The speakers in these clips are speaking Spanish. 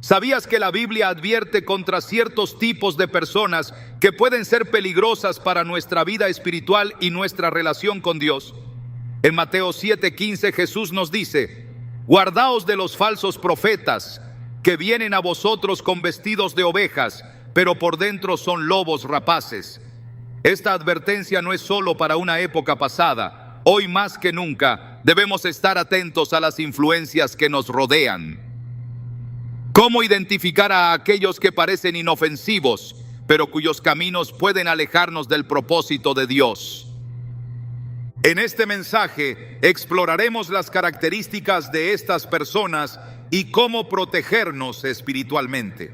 ¿Sabías que la Biblia advierte contra ciertos tipos de personas que pueden ser peligrosas para nuestra vida espiritual y nuestra relación con Dios? En Mateo 7:15 Jesús nos dice: guardaos de los falsos profetas que vienen a vosotros con vestidos de ovejas, pero por dentro son lobos rapaces. Esta advertencia no es solo para una época pasada. Hoy más que nunca debemos estar atentos a las influencias que nos rodean. ¿Cómo identificar a aquellos que parecen inofensivos, pero cuyos caminos pueden alejarnos del propósito de Dios? En este mensaje exploraremos las características de estas personas y cómo protegernos espiritualmente.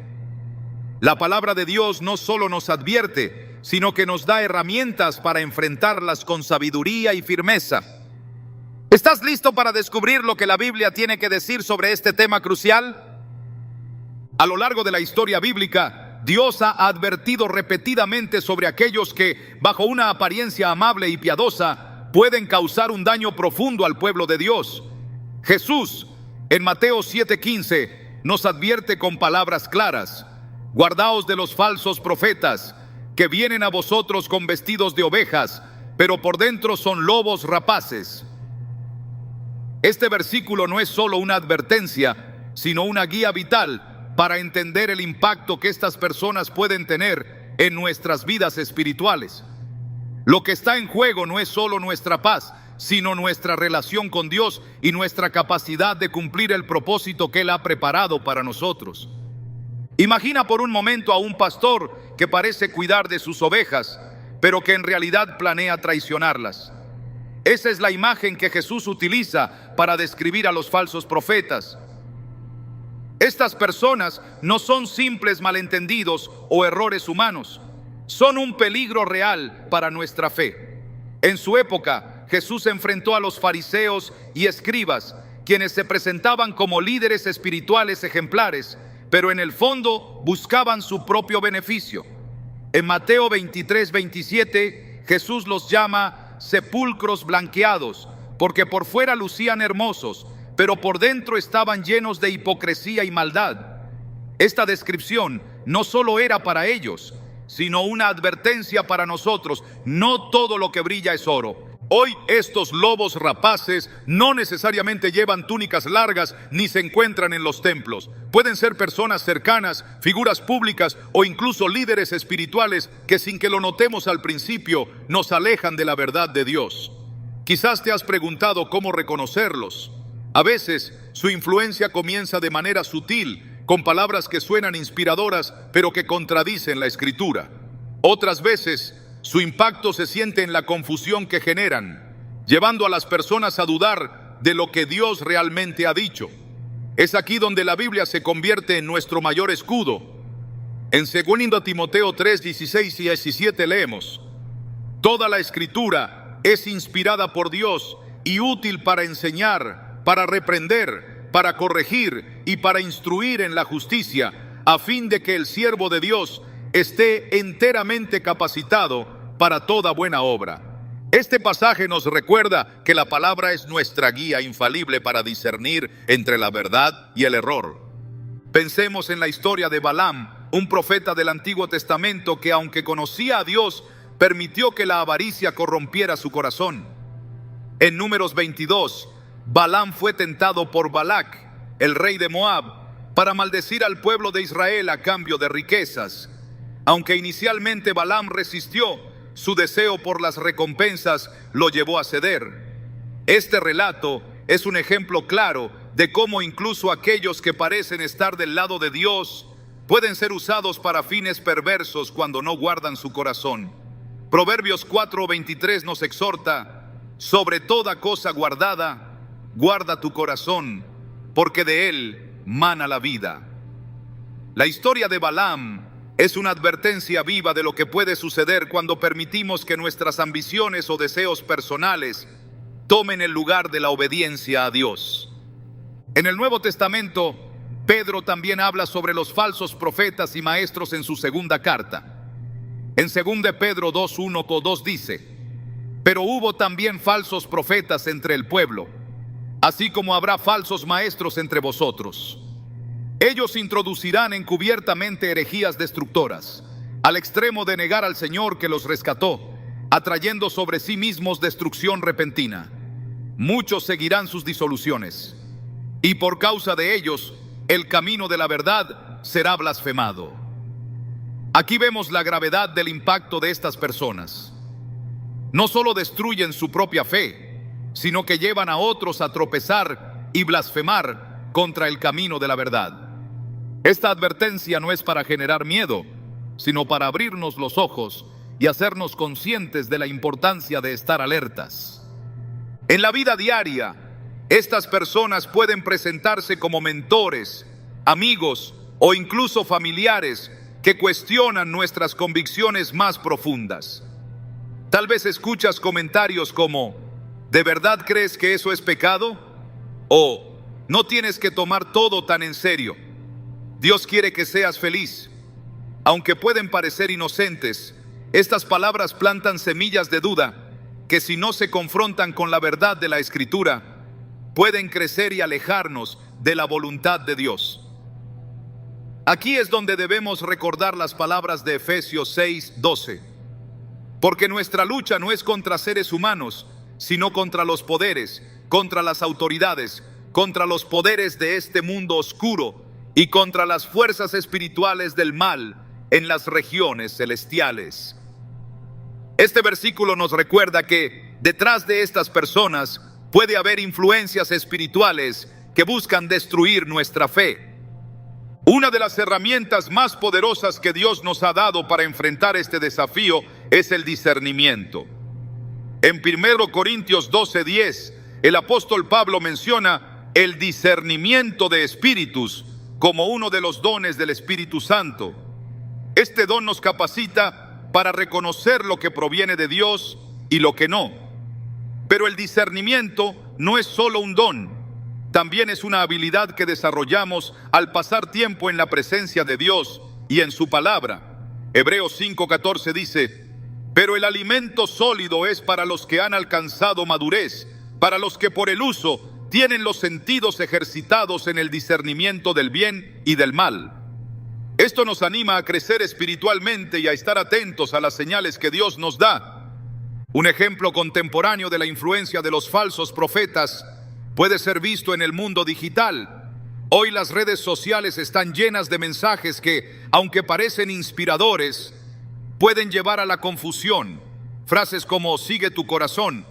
La palabra de Dios no solo nos advierte, sino que nos da herramientas para enfrentarlas con sabiduría y firmeza. ¿Estás listo para descubrir lo que la Biblia tiene que decir sobre este tema crucial? A lo largo de la historia bíblica, Dios ha advertido repetidamente sobre aquellos que, bajo una apariencia amable y piadosa, pueden causar un daño profundo al pueblo de Dios. Jesús, en Mateo 7:15, nos advierte con palabras claras: guardaos de los falsos profetas, que vienen a vosotros con vestidos de ovejas, pero por dentro son lobos rapaces. Este versículo no es solo una advertencia, sino una guía vital para entender el impacto que estas personas pueden tener en nuestras vidas espirituales. Lo que está en juego no es solo nuestra paz, sino nuestra relación con Dios y nuestra capacidad de cumplir el propósito que Él ha preparado para nosotros. Imagina por un momento a un pastor que parece cuidar de sus ovejas, pero que en realidad planea traicionarlas. Esa es la imagen que Jesús utiliza para describir a los falsos profetas. Estas personas no son simples malentendidos o errores humanos, son un peligro real para nuestra fe. En su época, Jesús enfrentó a los fariseos y escribas, quienes se presentaban como líderes espirituales ejemplares, pero en el fondo buscaban su propio beneficio. En Mateo 23:27, Jesús los llama sepulcros blanqueados, porque por fuera lucían hermosos, pero por dentro estaban llenos de hipocresía y maldad. Esta descripción no solo era para ellos, sino una advertencia para nosotros. No todo lo que brilla es oro. Hoy estos lobos rapaces no necesariamente llevan túnicas largas ni se encuentran en los templos. Pueden ser personas cercanas, figuras públicas o incluso líderes espirituales que, sin que lo notemos al principio, nos alejan de la verdad de Dios. Quizás te has preguntado cómo reconocerlos. A veces su influencia comienza de manera sutil, con palabras que suenan inspiradoras, pero que contradicen la Escritura. Otras veces su impacto se siente en la confusión que generan, llevando a las personas a dudar de lo que Dios realmente ha dicho. Es aquí donde la Biblia se convierte en nuestro mayor escudo. En 2 Timoteo 3:16 y 17 leemos: toda la Escritura es inspirada por Dios y útil para enseñar, para reprender, para corregir y para instruir en la justicia, a fin de que el siervo de Dios esté enteramente capacitado para toda buena obra. Este pasaje nos recuerda que la palabra es nuestra guía infalible para discernir entre la verdad y el error. Pensemos en la historia de Balaam, un profeta del Antiguo Testamento que, aunque conocía a Dios, permitió que la avaricia corrompiera su corazón. En Números 22, Balaam fue tentado por Balac, el rey de Moab, para maldecir al pueblo de Israel a cambio de riquezas. Aunque inicialmente Balaam resistió, su deseo por las recompensas lo llevó a ceder. Este relato es un ejemplo claro de cómo incluso aquellos que parecen estar del lado de Dios pueden ser usados para fines perversos cuando no guardan su corazón. Proverbios 4:23 nos exhorta: sobre toda cosa guardada, guarda tu corazón, porque de él mana la vida. La historia de Balaam es una advertencia viva de lo que puede suceder cuando permitimos que nuestras ambiciones o deseos personales tomen el lugar de la obediencia a Dios. En el Nuevo Testamento, Pedro también habla sobre los falsos profetas y maestros en su segunda carta. En 2 Pedro 2:1-2 dice: pero hubo también falsos profetas entre el pueblo, así como habrá falsos maestros entre vosotros. Ellos introducirán encubiertamente herejías destructoras, al extremo de negar al Señor que los rescató, atrayendo sobre sí mismos destrucción repentina. Muchos seguirán sus disoluciones, y por causa de ellos, el camino de la verdad será blasfemado. Aquí vemos la gravedad del impacto de estas personas. No solo destruyen su propia fe, sino que llevan a otros a tropezar y blasfemar contra el camino de la verdad. Esta advertencia no es para generar miedo, sino para abrirnos los ojos y hacernos conscientes de la importancia de estar alertas. En la vida diaria, estas personas pueden presentarse como mentores, amigos o incluso familiares que cuestionan nuestras convicciones más profundas. Tal vez escuchas comentarios como: ¿de verdad crees que eso es pecado? O no tienes que tomar todo tan en serio. Dios quiere que seas feliz. Aunque pueden parecer inocentes, estas palabras plantan semillas de duda que, si no se confrontan con la verdad de la Escritura, pueden crecer y alejarnos de la voluntad de Dios. Aquí es donde debemos recordar las palabras de Efesios 6:12. Porque nuestra lucha no es contra seres humanos, sino contra los poderes, contra las autoridades, contra los poderes de este mundo oscuro y contra las fuerzas espirituales del mal en las regiones celestiales. Este versículo nos recuerda que detrás de estas personas puede haber influencias espirituales que buscan destruir nuestra fe. Una de las herramientas más poderosas que Dios nos ha dado para enfrentar este desafío es el discernimiento. En 1 Corintios 12:10, el apóstol Pablo menciona el discernimiento de espíritus como uno de los dones del Espíritu Santo. Este don nos capacita para reconocer lo que proviene de Dios y lo que no. Pero el discernimiento no es solo un don, también es una habilidad que desarrollamos al pasar tiempo en la presencia de Dios y en su palabra. Hebreos 5:14 dice: pero el alimento sólido es para los que han alcanzado madurez, para los que por el uso tienen los sentidos ejercitados en el discernimiento del bien y del mal. Esto nos anima a crecer espiritualmente y a estar atentos a las señales que Dios nos da. Un ejemplo contemporáneo de la influencia de los falsos profetas puede ser visto en el mundo digital. Hoy las redes sociales están llenas de mensajes que, aunque parecen inspiradores, pueden llevar a la confusión. Frases como "sigue tu corazón"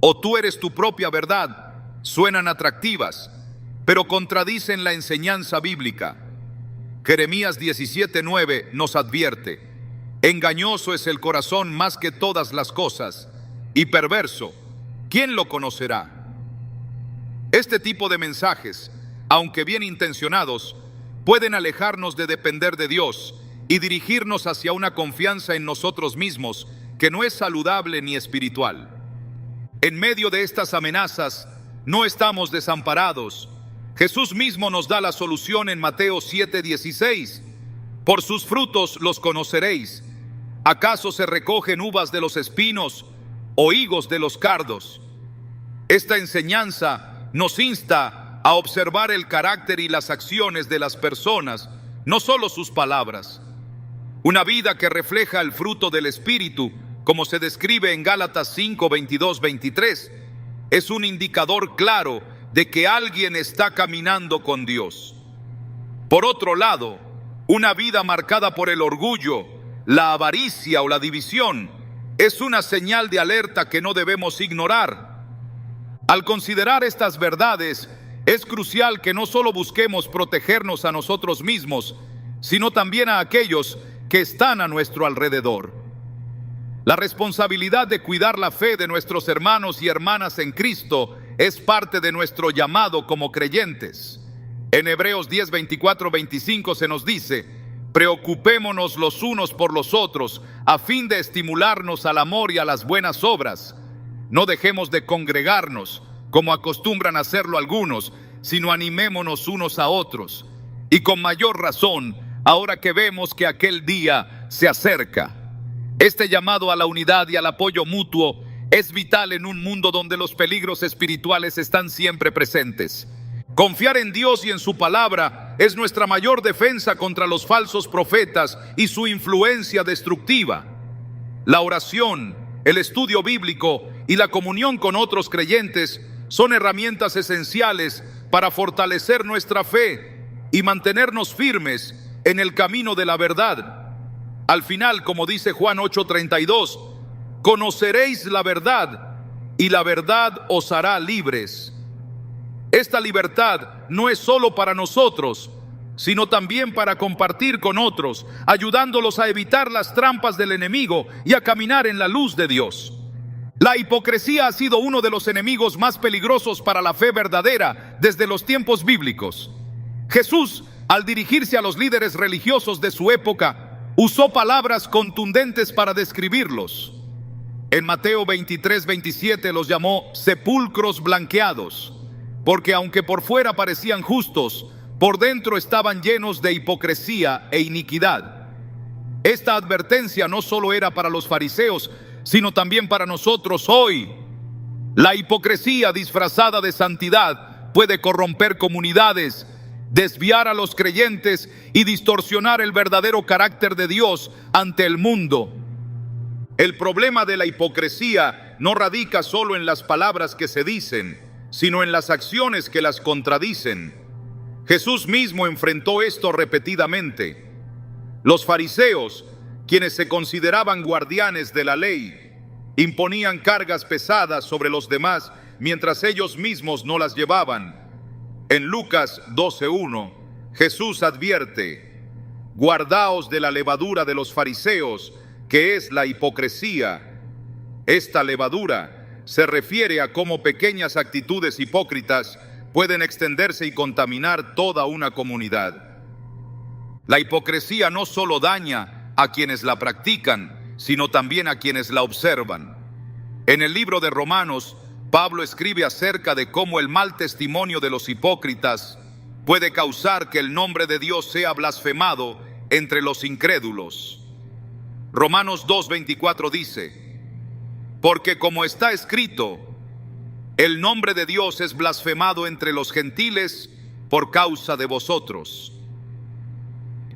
o "tú eres tu propia verdad" suenan atractivas, pero contradicen la enseñanza bíblica. Jeremías 17:9 nos advierte: engañoso es el corazón más que todas las cosas, y perverso, ¿quién lo conocerá? Este tipo de mensajes, aunque bien intencionados, pueden alejarnos de depender de Dios y dirigirnos hacia una confianza en nosotros mismos que no es saludable ni espiritual. En medio de estas amenazas, no estamos desamparados. Jesús mismo nos da la solución en Mateo 7:16. Por sus frutos los conoceréis. ¿Acaso se recogen uvas de los espinos o higos de los cardos? Esta enseñanza nos insta a observar el carácter y las acciones de las personas, no solo sus palabras. Una vida que refleja el fruto del Espíritu, como se describe en Gálatas 5:22-23, es un indicador claro de que alguien está caminando con Dios. Por otro lado, una vida marcada por el orgullo, la avaricia o la división es una señal de alerta que no debemos ignorar. Al considerar estas verdades, es crucial que no solo busquemos protegernos a nosotros mismos, sino también a aquellos que están a nuestro alrededor. La responsabilidad de cuidar la fe de nuestros hermanos y hermanas en Cristo es parte de nuestro llamado como creyentes. En Hebreos 10:24-25 se nos dice: preocupémonos los unos por los otros, a fin de estimularnos al amor y a las buenas obras. No dejemos de congregarnos, como acostumbran hacerlo algunos, sino animémonos unos a otros. Y con mayor razón, ahora que vemos que aquel día se acerca. Este llamado a la unidad y al apoyo mutuo es vital en un mundo donde los peligros espirituales están siempre presentes. Confiar en Dios y en su palabra es nuestra mayor defensa contra los falsos profetas y su influencia destructiva. La oración, el estudio bíblico y la comunión con otros creyentes son herramientas esenciales para fortalecer nuestra fe y mantenernos firmes en el camino de la verdad. Al final, como dice Juan 8:32, conoceréis la verdad y la verdad os hará libres. Esta libertad no es solo para nosotros, sino también para compartir con otros, ayudándolos a evitar las trampas del enemigo y a caminar en la luz de Dios. La hipocresía ha sido uno de los enemigos más peligrosos para la fe verdadera desde los tiempos bíblicos. Jesús, al dirigirse a los líderes religiosos de su época, usó palabras contundentes para describirlos. En Mateo 23:27 los llamó sepulcros blanqueados, porque aunque por fuera parecían justos, por dentro estaban llenos de hipocresía e iniquidad. Esta advertencia no solo era para los fariseos, sino también para nosotros hoy. La hipocresía disfrazada de santidad puede corromper comunidades, desviar a los creyentes y distorsionar el verdadero carácter de Dios ante el mundo. El problema de la hipocresía no radica solo en las palabras que se dicen, sino en las acciones que las contradicen. Jesús mismo enfrentó esto repetidamente. Los fariseos, quienes se consideraban guardianes de la ley, imponían cargas pesadas sobre los demás mientras ellos mismos no las llevaban. En Lucas 12:1, Jesús advierte: guardaos de la levadura de los fariseos, que es la hipocresía. Esta levadura se refiere a cómo pequeñas actitudes hipócritas pueden extenderse y contaminar toda una comunidad. La hipocresía no solo daña a quienes la practican, sino también a quienes la observan. En el libro de Romanos, Pablo escribe acerca de cómo el mal testimonio de los hipócritas puede causar que el nombre de Dios sea blasfemado entre los incrédulos. Romanos 2:24 dice: porque como está escrito, el nombre de Dios es blasfemado entre los gentiles por causa de vosotros.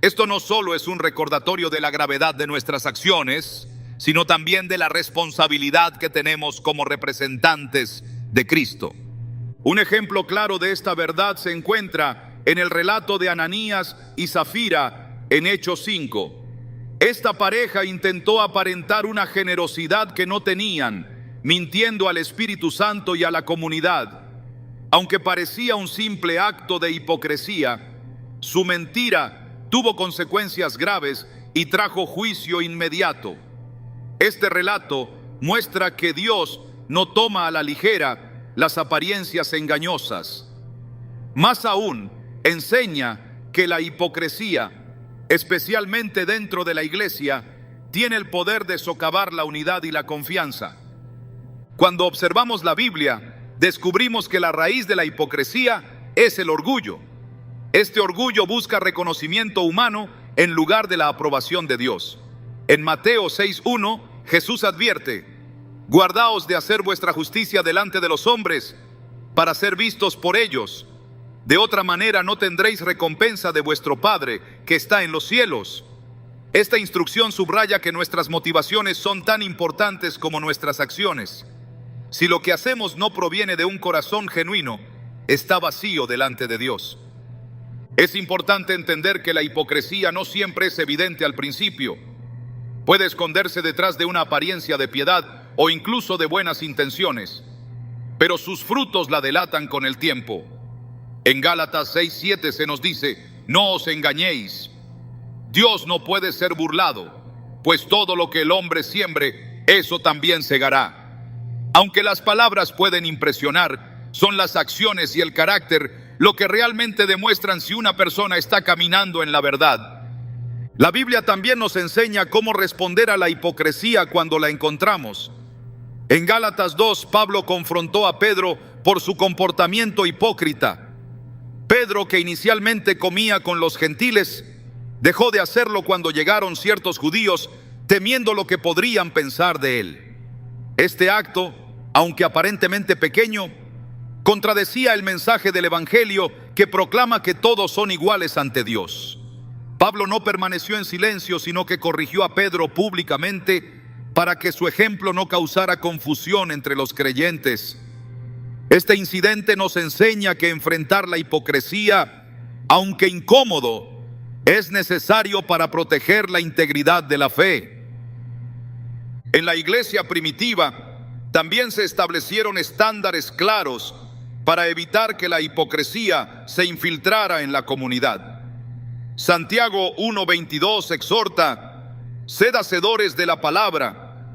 Esto no solo es un recordatorio de la gravedad de nuestras acciones, sino también de la responsabilidad que tenemos como representantes de Cristo. Un ejemplo claro de esta verdad se encuentra en el relato de Ananías y Zafira en Hechos 5. Esta pareja intentó aparentar una generosidad que no tenían, mintiendo al Espíritu Santo y a la comunidad. Aunque parecía un simple acto de hipocresía, su mentira tuvo consecuencias graves y trajo juicio inmediato. Este relato muestra que Dios no toma a la ligera las apariencias engañosas. Más aún, enseña que la hipocresía, especialmente dentro de la iglesia, tiene el poder de socavar la unidad y la confianza. Cuando observamos la Biblia, descubrimos que la raíz de la hipocresía es el orgullo. Este orgullo busca reconocimiento humano en lugar de la aprobación de Dios. En Mateo 6:1, Jesús advierte: guardaos de hacer vuestra justicia delante de los hombres, para ser vistos por ellos. De otra manera no tendréis recompensa de vuestro Padre que está en los cielos. Esta instrucción subraya que nuestras motivaciones son tan importantes como nuestras acciones. Si lo que hacemos no proviene de un corazón genuino, está vacío delante de Dios. Es importante entender que la hipocresía no siempre es evidente al principio. Puede esconderse detrás de una apariencia de piedad o incluso de buenas intenciones, pero sus frutos la delatan con el tiempo. En Gálatas 6:7 se nos dice: no os engañéis, Dios no puede ser burlado, pues todo lo que el hombre siembre, eso también segará. Aunque las palabras pueden impresionar, son las acciones y el carácter lo que realmente demuestran si una persona está caminando en la verdad. La Biblia también nos enseña cómo responder a la hipocresía cuando la encontramos. En Gálatas 2, Pablo confrontó a Pedro por su comportamiento hipócrita. Pedro, que inicialmente comía con los gentiles, dejó de hacerlo cuando llegaron ciertos judíos, temiendo lo que podrían pensar de él. Este acto, aunque aparentemente pequeño, Contradecía el mensaje del Evangelio que proclama que todos son iguales ante Dios. Pablo no permaneció en silencio, sino que corrigió a Pedro públicamente para que su ejemplo no causara confusión entre los creyentes. Este incidente nos enseña que enfrentar la hipocresía, aunque incómodo, es necesario para proteger la integridad de la fe. En la iglesia primitiva también se establecieron estándares claros para evitar que la hipocresía se infiltrara en la comunidad. Santiago 1:22 exhorta: sed hacedores de la palabra,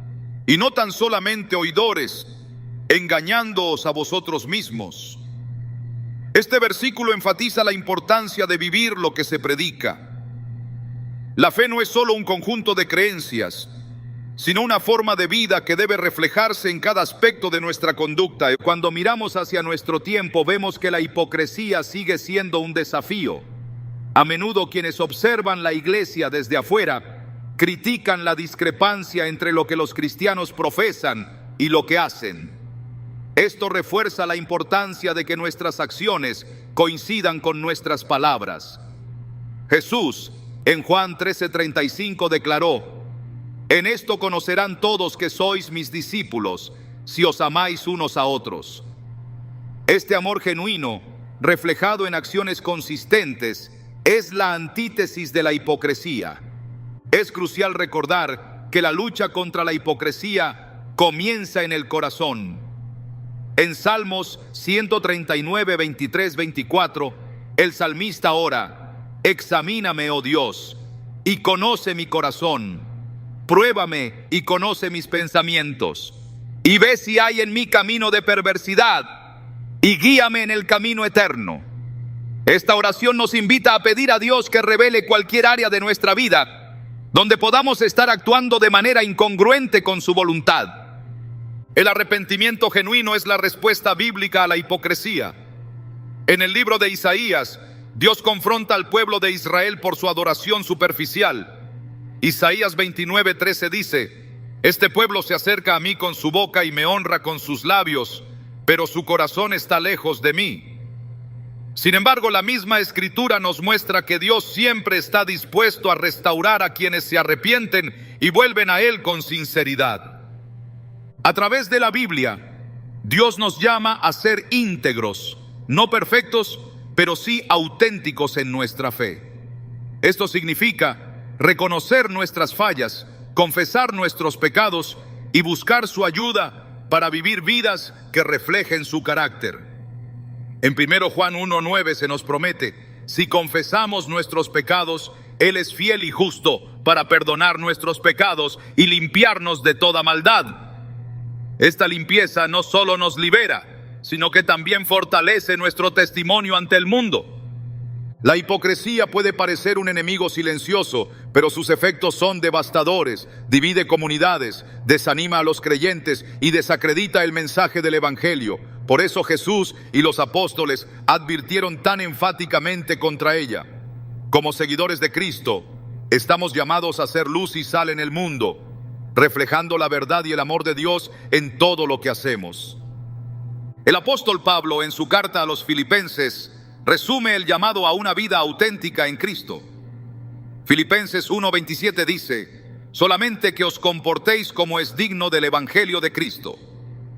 y no tan solamente oidores, engañándoos a vosotros mismos. Este versículo enfatiza la importancia de vivir lo que se predica. La fe no es solo un conjunto de creencias, sino una forma de vida que debe reflejarse en cada aspecto de nuestra conducta. Cuando miramos hacia nuestro tiempo, vemos que la hipocresía sigue siendo un desafío. A menudo quienes observan la iglesia desde afuera critican la discrepancia entre lo que los cristianos profesan y lo que hacen. Esto refuerza la importancia de que nuestras acciones coincidan con nuestras palabras. Jesús, en Juan 13:35, declaró: en esto conocerán todos que sois mis discípulos, si os amáis unos a otros. Este amor genuino, reflejado en acciones consistentes, es la antítesis de la hipocresía. Es crucial recordar que la lucha contra la hipocresía comienza en el corazón. En Salmos 139, 23, 24, el salmista ora: examíname, oh Dios, y conoce mi corazón. Pruébame y conoce mis pensamientos, y ve si hay en mí camino de perversidad, y guíame en el camino eterno. Esta oración nos invita a pedir a Dios que revele cualquier área de nuestra vida donde podamos estar actuando de manera incongruente con su voluntad. El arrepentimiento genuino es la respuesta bíblica a la hipocresía. En el libro de Isaías, Dios confronta al pueblo de Israel por su adoración superficial. Isaías 29:13 dice: este pueblo se acerca a mí con su boca y me honra con sus labios, pero su corazón está lejos de mí. Sin embargo, la misma Escritura nos muestra que Dios siempre está dispuesto a restaurar a quienes se arrepienten y vuelven a Él con sinceridad. A través de la Biblia, Dios nos llama a ser íntegros, no perfectos, pero sí auténticos en nuestra fe. Esto significa reconocer nuestras fallas, confesar nuestros pecados y buscar su ayuda para vivir vidas que reflejen su carácter. En 1 Juan 1:9 se nos promete: si confesamos nuestros pecados, Él es fiel y justo para perdonar nuestros pecados y limpiarnos de toda maldad. Esta limpieza no solo nos libera, sino que también fortalece nuestro testimonio ante el mundo. La hipocresía puede parecer un enemigo silencioso, pero sus efectos son devastadores. Divide comunidades, desanima a los creyentes y desacredita el mensaje del Evangelio. Por eso Jesús y los apóstoles advirtieron tan enfáticamente contra ella. Como seguidores de Cristo, estamos llamados a ser luz y sal en el mundo, reflejando la verdad y el amor de Dios en todo lo que hacemos. El apóstol Pablo, en su carta a los Filipenses, resume el llamado a una vida auténtica en Cristo. Filipenses 1:27 dice: solamente que os comportéis como es digno del Evangelio de Cristo,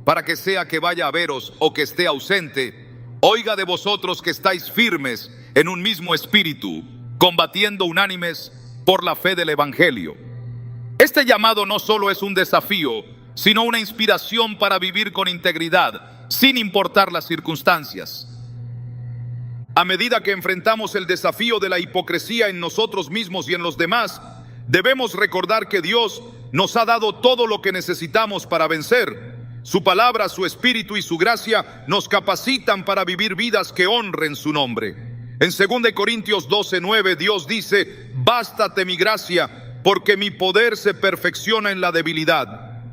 para que sea que vaya a veros o que esté ausente, oiga de vosotros que estáis firmes en un mismo espíritu, combatiendo unánimes por la fe del Evangelio. Este llamado no solo es un desafío, sino una inspiración para vivir con integridad, sin importar las circunstancias. A medida que enfrentamos el desafío de la hipocresía en nosotros mismos y en los demás, debemos recordar que Dios nos ha dado todo lo que necesitamos para vencer. Su palabra, su espíritu y su gracia nos capacitan para vivir vidas que honren su nombre. En 2 Corintios 12:9, Dios dice: bástate mi gracia, porque mi poder se perfecciona en la debilidad.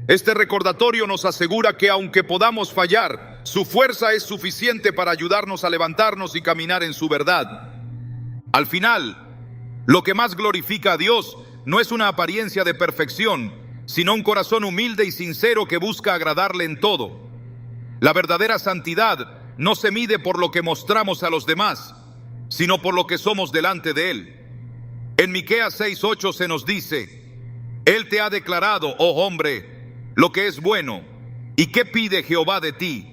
Este recordatorio nos asegura que aunque podamos fallar, su fuerza es suficiente para ayudarnos a levantarnos y caminar en su verdad. Al final, lo que más glorifica a Dios no es una apariencia de perfección, sino un corazón humilde y sincero que busca agradarle en todo. La verdadera santidad no se mide por lo que mostramos a los demás, sino por lo que somos delante de Él. En Miqueas 6:8 se nos dice: Él te ha declarado, oh hombre, lo que es bueno. ¿Y qué pide Jehová de ti?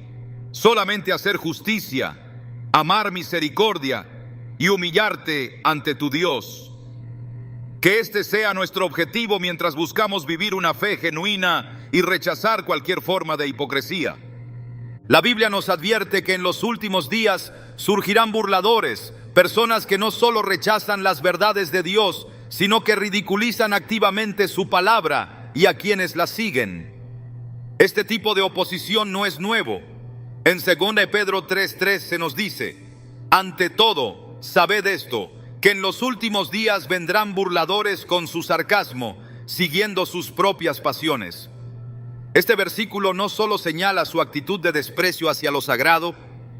Solamente hacer justicia, amar misericordia y humillarte ante tu Dios. Que este sea nuestro objetivo mientras buscamos vivir una fe genuina y rechazar cualquier forma de hipocresía. La Biblia nos advierte que en los últimos días surgirán burladores, personas que no solo rechazan las verdades de Dios, sino que ridiculizan activamente su palabra y a quienes la siguen. Este tipo de oposición no es nuevo. En 2 Pedro 3:3 se nos dice: ante todo, sabed esto, que en los últimos días vendrán burladores con su sarcasmo, siguiendo sus propias pasiones. Este versículo no solo señala su actitud de desprecio hacia lo sagrado,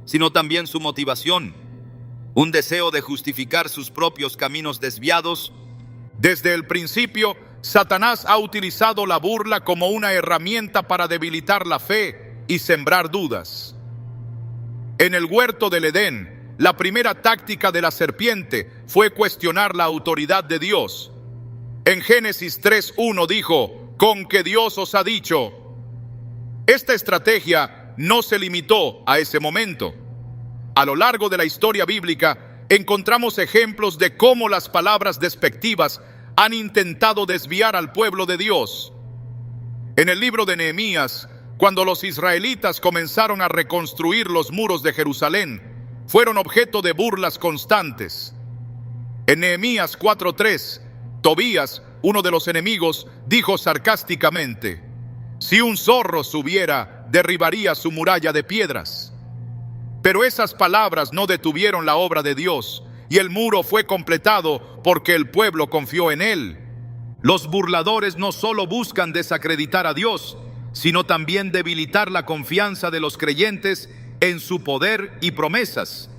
sino también su motivación, un deseo de justificar sus propios caminos desviados. Desde el principio, Satanás ha utilizado la burla como una herramienta para debilitar la fe y sembrar dudas. En el huerto del Edén, la primera táctica de la serpiente fue cuestionar la autoridad de Dios. En Génesis 3:1 dijo: con que Dios os ha dicho. Esta estrategia no se limitó a ese momento. A lo largo de la historia bíblica encontramos ejemplos de cómo las palabras despectivas han intentado desviar al pueblo de Dios. En el libro de Nehemías, cuando los israelitas comenzaron a reconstruir los muros de Jerusalén, fueron objeto de burlas constantes. En Nehemías 4:3, Tobías, uno de los enemigos, dijo sarcásticamente: si un zorro subiera, derribaría su muralla de piedras. Pero esas palabras no detuvieron la obra de Dios, y el muro fue completado porque el pueblo confió en él. Los burladores no solo buscan desacreditar a Dios, sino también debilitar la confianza de los creyentes en su poder y promesas.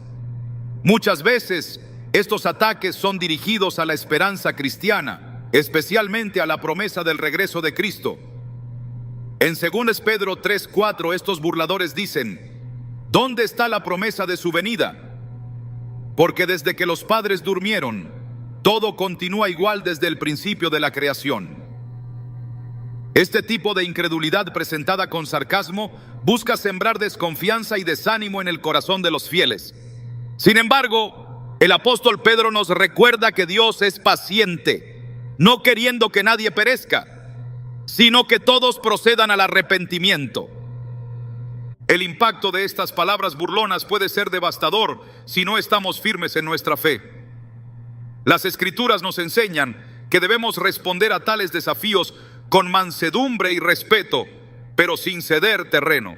Muchas veces, estos ataques son dirigidos a la esperanza cristiana, especialmente a la promesa del regreso de Cristo. En 2 Pedro 3:4, estos burladores dicen: ¿dónde está la promesa de su venida? Porque desde que los padres durmieron, todo continúa igual desde el principio de la creación. Este tipo de incredulidad presentada con sarcasmo busca sembrar desconfianza y desánimo en el corazón de los fieles. Sin embargo, el apóstol Pedro nos recuerda que Dios es paciente, no queriendo que nadie perezca, sino que todos procedan al arrepentimiento. El impacto de estas palabras burlonas puede ser devastador si no estamos firmes en nuestra fe. Las Escrituras nos enseñan que debemos responder a tales desafíos con mansedumbre y respeto, pero sin ceder terreno.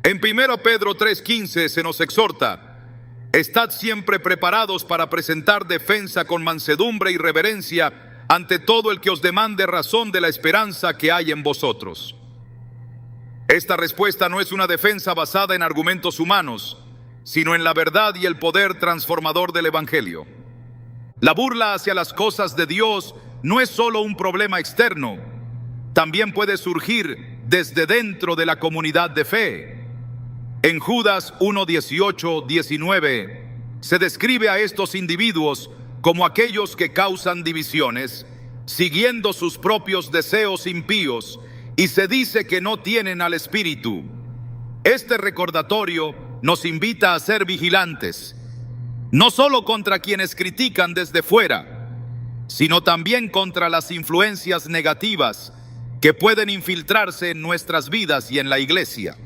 En 1 Pedro 3:15 se nos exhorta: estad siempre preparados para presentar defensa con mansedumbre y reverencia ante todo el que os demande razón de la esperanza que hay en vosotros. Esta respuesta no es una defensa basada en argumentos humanos, sino en la verdad y el poder transformador del Evangelio. La burla hacia las cosas de Dios no es solo un problema externo, también puede surgir desde dentro de la comunidad de fe. En Judas 1:18-19 se describe a estos individuos como aquellos que causan divisiones, siguiendo sus propios deseos impíos, y se dice que no tienen al Espíritu. Este recordatorio nos invita a ser vigilantes, no solo contra quienes critican desde fuera, sino también contra las influencias negativas que pueden infiltrarse en nuestras vidas y en la iglesia.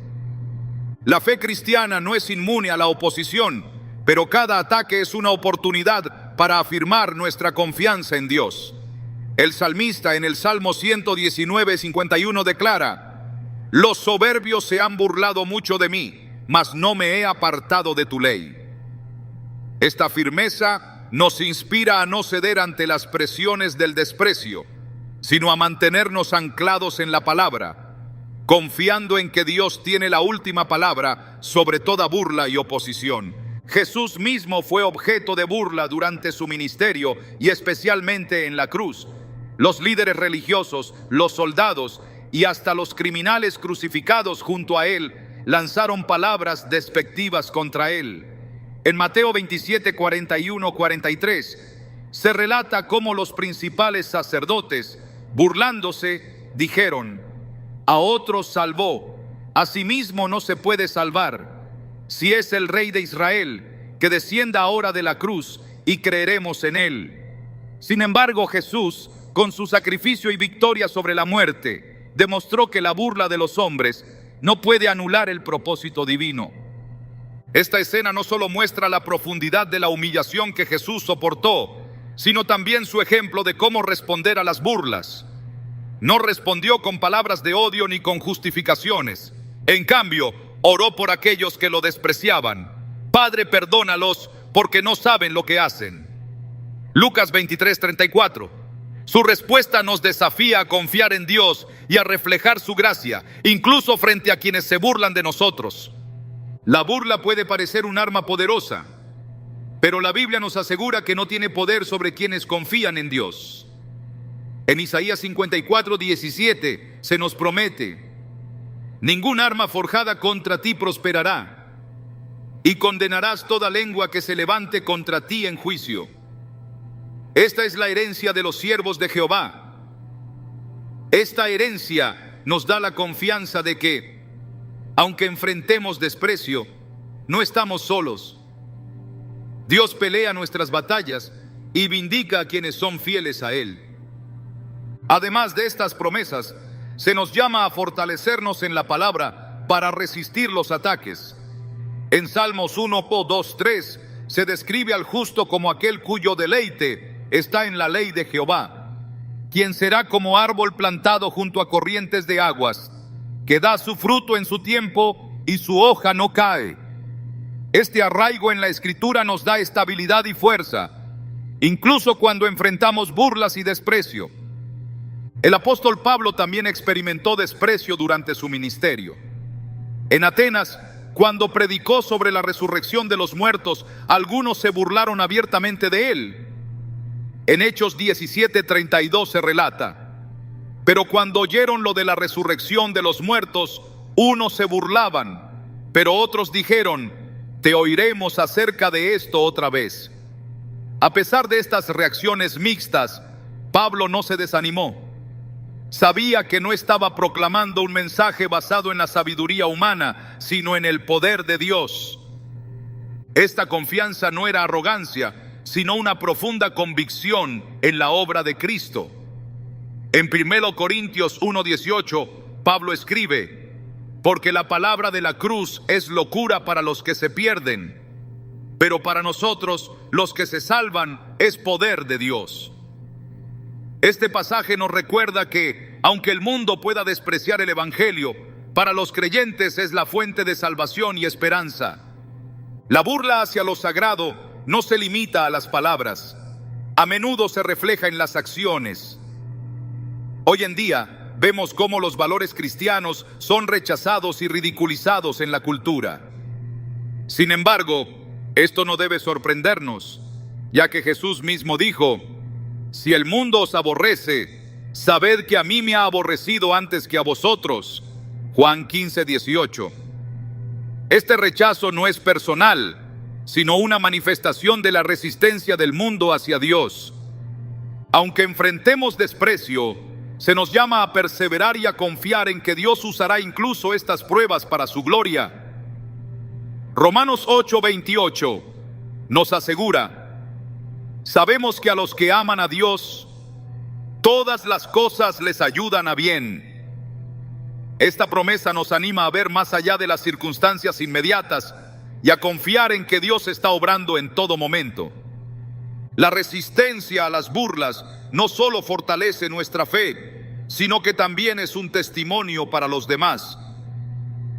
La fe cristiana no es inmune a la oposición, pero cada ataque es una oportunidad para afirmar nuestra confianza en Dios. El salmista en el Salmo 119:51 declara: los soberbios se han burlado mucho de mí, mas no me he apartado de tu ley. Esta firmeza nos inspira a no ceder ante las presiones del desprecio, sino a mantenernos anclados en la palabra, confiando en que Dios tiene la última palabra sobre toda burla y oposición. Jesús mismo fue objeto de burla durante su ministerio y especialmente en la cruz. Los líderes religiosos, los soldados y hasta los criminales crucificados junto a él lanzaron palabras despectivas contra él. En Mateo 27, 41, 43, se relata cómo los principales sacerdotes, burlándose, dijeron: a otros salvó, a sí mismo no se puede salvar. Si es el Rey de Israel, que descienda ahora de la cruz y creeremos en él. Sin embargo, Jesús, con su sacrificio y victoria sobre la muerte, demostró que la burla de los hombres no puede anular el propósito divino. Esta escena no solo muestra la profundidad de la humillación que Jesús soportó, sino también su ejemplo de cómo responder a las burlas. No respondió con palabras de odio ni con justificaciones. En cambio, oró por aquellos que lo despreciaban. Padre, perdónalos porque no saben lo que hacen. Lucas 23, 34. Su respuesta nos desafía a confiar en Dios y a reflejar su gracia, incluso frente a quienes se burlan de nosotros. La burla puede parecer un arma poderosa, pero la Biblia nos asegura que no tiene poder sobre quienes confían en Dios. En Isaías 54, 17 se nos promete: ningún arma forjada contra ti prosperará, y condenarás toda lengua que se levante contra ti en juicio. Esta es la herencia de los siervos de Jehová. Esta herencia nos da la confianza de que, aunque enfrentemos desprecio, no estamos solos. Dios pelea nuestras batallas y vindica a quienes son fieles a Él. Además de estas promesas, se nos llama a fortalecernos en la palabra para resistir los ataques. En Salmos 1, 2, 3 se describe al justo como aquel cuyo deleite está en la ley de Jehová, quien será como árbol plantado junto a corrientes de aguas, que da su fruto en su tiempo y su hoja no cae. Este arraigo en la Escritura nos da estabilidad y fuerza, incluso cuando enfrentamos burlas y desprecio. El apóstol Pablo también experimentó desprecio durante su ministerio. En Atenas, cuando predicó sobre la resurrección de los muertos, algunos se burlaron abiertamente de él. En Hechos 17:32 se relata: pero cuando oyeron lo de la resurrección de los muertos, unos se burlaban, pero otros dijeron: te oiremos acerca de esto otra vez. A pesar de estas reacciones mixtas, Pablo no se desanimó. Sabía que no estaba proclamando un mensaje basado en la sabiduría humana, sino en el poder de Dios. Esta confianza no era arrogancia, sino una profunda convicción en la obra de Cristo. En 1 Corintios 1:18, Pablo escribe: porque la palabra de la cruz es locura para los que se pierden, pero para nosotros, los que se salvan, es poder de Dios. Este pasaje nos recuerda que, aunque el mundo pueda despreciar el Evangelio, para los creyentes es la fuente de salvación y esperanza. La burla hacia lo sagrado no se limita a las palabras, a menudo se refleja en las acciones. Hoy en día vemos cómo los valores cristianos son rechazados y ridiculizados en la cultura. Sin embargo, esto no debe sorprendernos, ya que Jesús mismo dijo: si el mundo os aborrece, sabed que a mí me ha aborrecido antes que a vosotros. Juan 15:18. Este rechazo no es personal, sino una manifestación de la resistencia del mundo hacia Dios. Aunque enfrentemos desprecio, se nos llama a perseverar y a confiar en que Dios usará incluso estas pruebas para su gloria. Romanos 8:28 nos asegura: sabemos que a los que aman a Dios, todas las cosas les ayudan a bien. Esta promesa nos anima a ver más allá de las circunstancias inmediatas y a confiar en que Dios está obrando en todo momento. La resistencia a las burlas no solo fortalece nuestra fe, sino que también es un testimonio para los demás.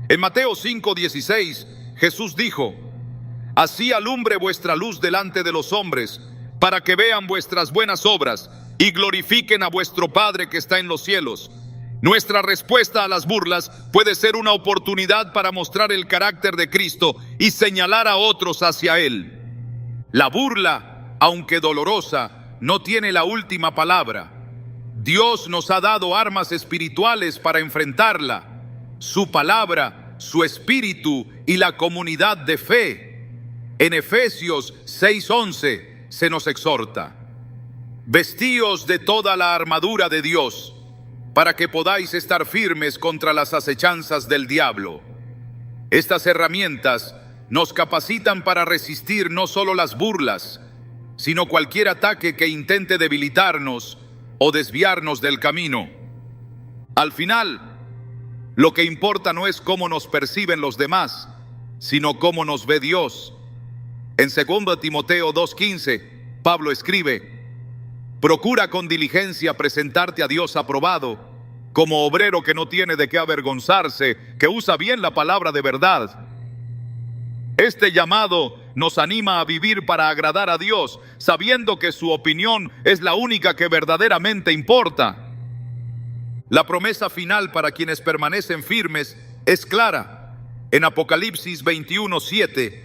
En Mateo 5:16, Jesús dijo: así alumbre vuestra luz delante de los hombres, para que vean vuestras buenas obras y glorifiquen a vuestro Padre que está en los cielos. Nuestra respuesta a las burlas puede ser una oportunidad para mostrar el carácter de Cristo y señalar a otros hacia Él. La burla, aunque dolorosa, no tiene la última palabra. Dios nos ha dado armas espirituales para enfrentarla: su palabra su espíritu y la comunidad de fe. En Efesios 6:11 se nos exhorta: vestíos de toda la armadura de Dios, para que podáis estar firmes contra las acechanzas del diablo. Estas herramientas nos capacitan para resistir no solo las burlas, sino cualquier ataque que intente debilitarnos o desviarnos del camino. Al final, lo que importa no es cómo nos perciben los demás, sino cómo nos ve Dios. En 2 Timoteo 2:15, Pablo escribe: procura con diligencia presentarte a Dios aprobado, como obrero que no tiene de qué avergonzarse, que usa bien la palabra de verdad. Este llamado nos anima a vivir para agradar a Dios, sabiendo que su opinión es la única que verdaderamente importa. La promesa final para quienes permanecen firmes es clara. En Apocalipsis 21:7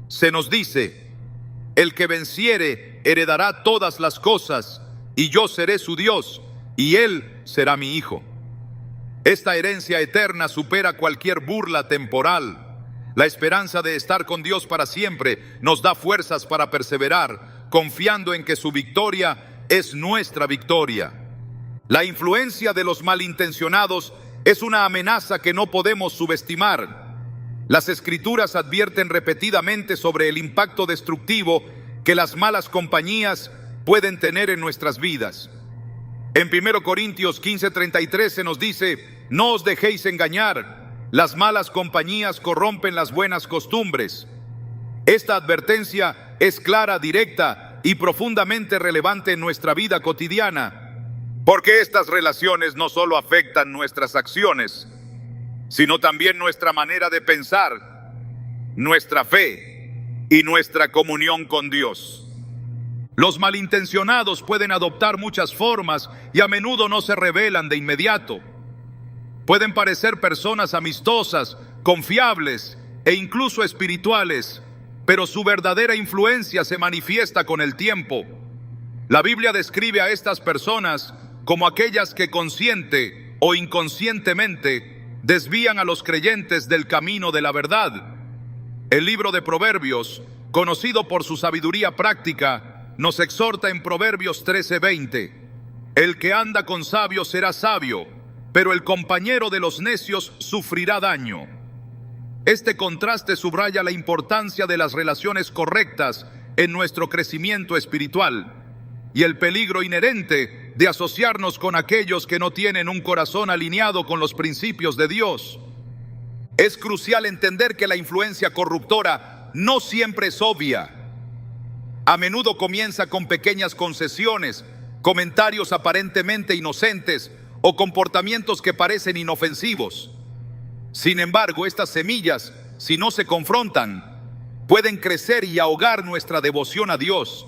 se nos dice: el que venciere heredará todas las cosas, y yo seré su Dios, y él será mi hijo. Esta herencia eterna supera cualquier burla temporal. La esperanza de estar con Dios para siempre nos da fuerzas para perseverar, confiando en que su victoria es nuestra victoria. La influencia de los malintencionados es una amenaza que no podemos subestimar. Las Escrituras advierten repetidamente sobre el impacto destructivo que las malas compañías pueden tener en nuestras vidas. En 1 Corintios 15:33 se nos dice: no os dejéis engañar, las malas compañías corrompen las buenas costumbres. Esta advertencia es clara, directa y profundamente relevante en nuestra vida cotidiana, porque estas relaciones no solo afectan nuestras acciones, sino también nuestra manera de pensar, nuestra fe y nuestra comunión con Dios. Los malintencionados pueden adoptar muchas formas y a menudo no se revelan de inmediato. Pueden parecer personas amistosas, confiables e incluso espirituales, pero su verdadera influencia se manifiesta con el tiempo. La Biblia describe a estas personas como aquellas que consciente o inconscientemente desvían a los creyentes del camino de la verdad. El libro de Proverbios, conocido por su sabiduría práctica, nos exhorta en Proverbios 13:20: el que anda con sabios será sabio, pero el compañero de los necios sufrirá daño. Este contraste subraya la importancia de las relaciones correctas en nuestro crecimiento espiritual y el peligro inherente de asociarnos con aquellos que no tienen un corazón alineado con los principios de Dios. Es crucial entender que la influencia corruptora no siempre es obvia. A menudo comienza con pequeñas concesiones, comentarios aparentemente inocentes o comportamientos que parecen inofensivos. Sin embargo, estas semillas, si no se confrontan, pueden crecer y ahogar nuestra devoción a Dios.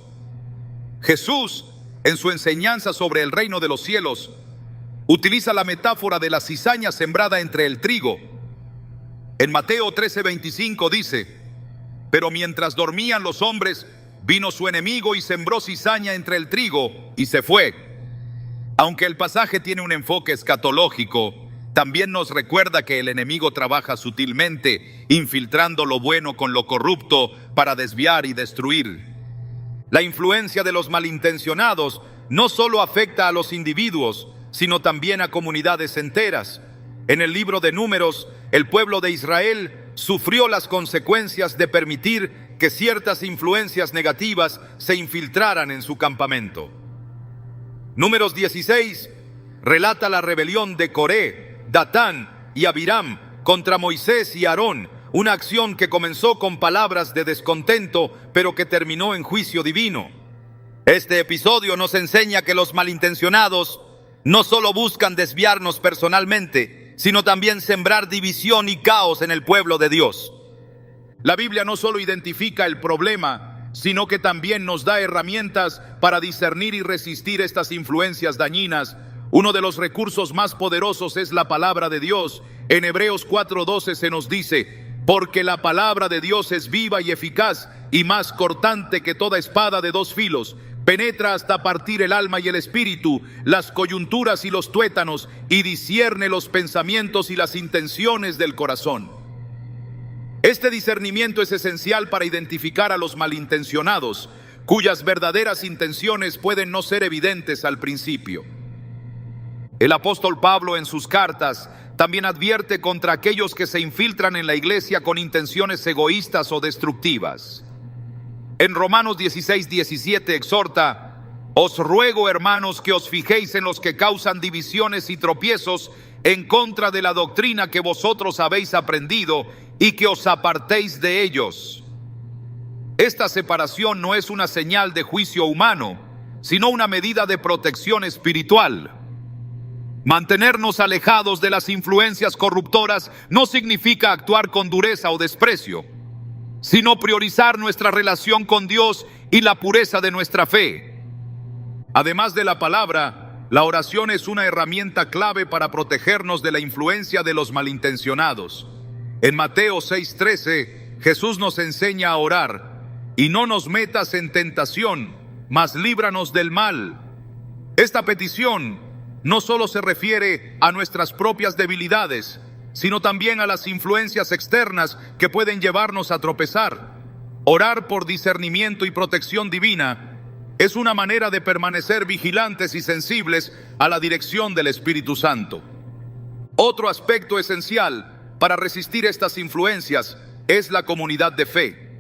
Jesús, en su enseñanza sobre el reino de los cielos, utiliza la metáfora de la cizaña sembrada entre el trigo. En Mateo 13:25 dice: pero mientras dormían los hombres, vino su enemigo y sembró cizaña entre el trigo y se fue. Aunque el pasaje tiene un enfoque escatológico, también nos recuerda que el enemigo trabaja sutilmente, infiltrando lo bueno con lo corrupto para desviar y destruir. La influencia de los malintencionados no solo afecta a los individuos, sino también a comunidades enteras. En el libro de Números, el pueblo de Israel sufrió las consecuencias de permitir que ciertas influencias negativas se infiltraran en su campamento. Números 16 relata la rebelión de Coré, Datán y Abiram contra Moisés y Aarón, una acción que comenzó con palabras de descontento, pero que terminó en juicio divino. Este episodio nos enseña que los malintencionados no solo buscan desviarnos personalmente, sino también sembrar división y caos en el pueblo de Dios. La Biblia no solo identifica el problema, sino que también nos da herramientas para discernir y resistir estas influencias dañinas. Uno de los recursos más poderosos es la palabra de Dios. En Hebreos 4:12 se nos dice: porque la palabra de Dios es viva y eficaz y más cortante que toda espada de dos filos, penetra hasta partir el alma y el espíritu, las coyunturas y los tuétanos, y discierne los pensamientos y las intenciones del corazón. Este discernimiento es esencial para identificar a los malintencionados, cuyas verdaderas intenciones pueden no ser evidentes al principio. El apóstol Pablo en sus cartas también advierte contra aquellos que se infiltran en la iglesia con intenciones egoístas o destructivas. En Romanos 16:17 exhorta: os ruego, hermanos, que os fijéis en los que causan divisiones y tropiezos en contra de la doctrina que vosotros habéis aprendido y que os apartéis de ellos. Esta separación no es una señal de juicio humano, sino una medida de protección espiritual. Mantenernos alejados de las influencias corruptoras no significa actuar con dureza o desprecio, sino priorizar nuestra relación con Dios y la pureza de nuestra fe. Además de la palabra, la oración es una herramienta clave para protegernos de la influencia de los malintencionados. En Mateo 6:13, Jesús nos enseña a orar: y no nos metas en tentación, mas líbranos del mal. Esta petición no solo se refiere a nuestras propias debilidades, sino también a las influencias externas que pueden llevarnos a tropezar. Orar por discernimiento y protección divina es una manera de permanecer vigilantes y sensibles a la dirección del Espíritu Santo. Otro aspecto esencial para resistir estas influencias es la comunidad de fe.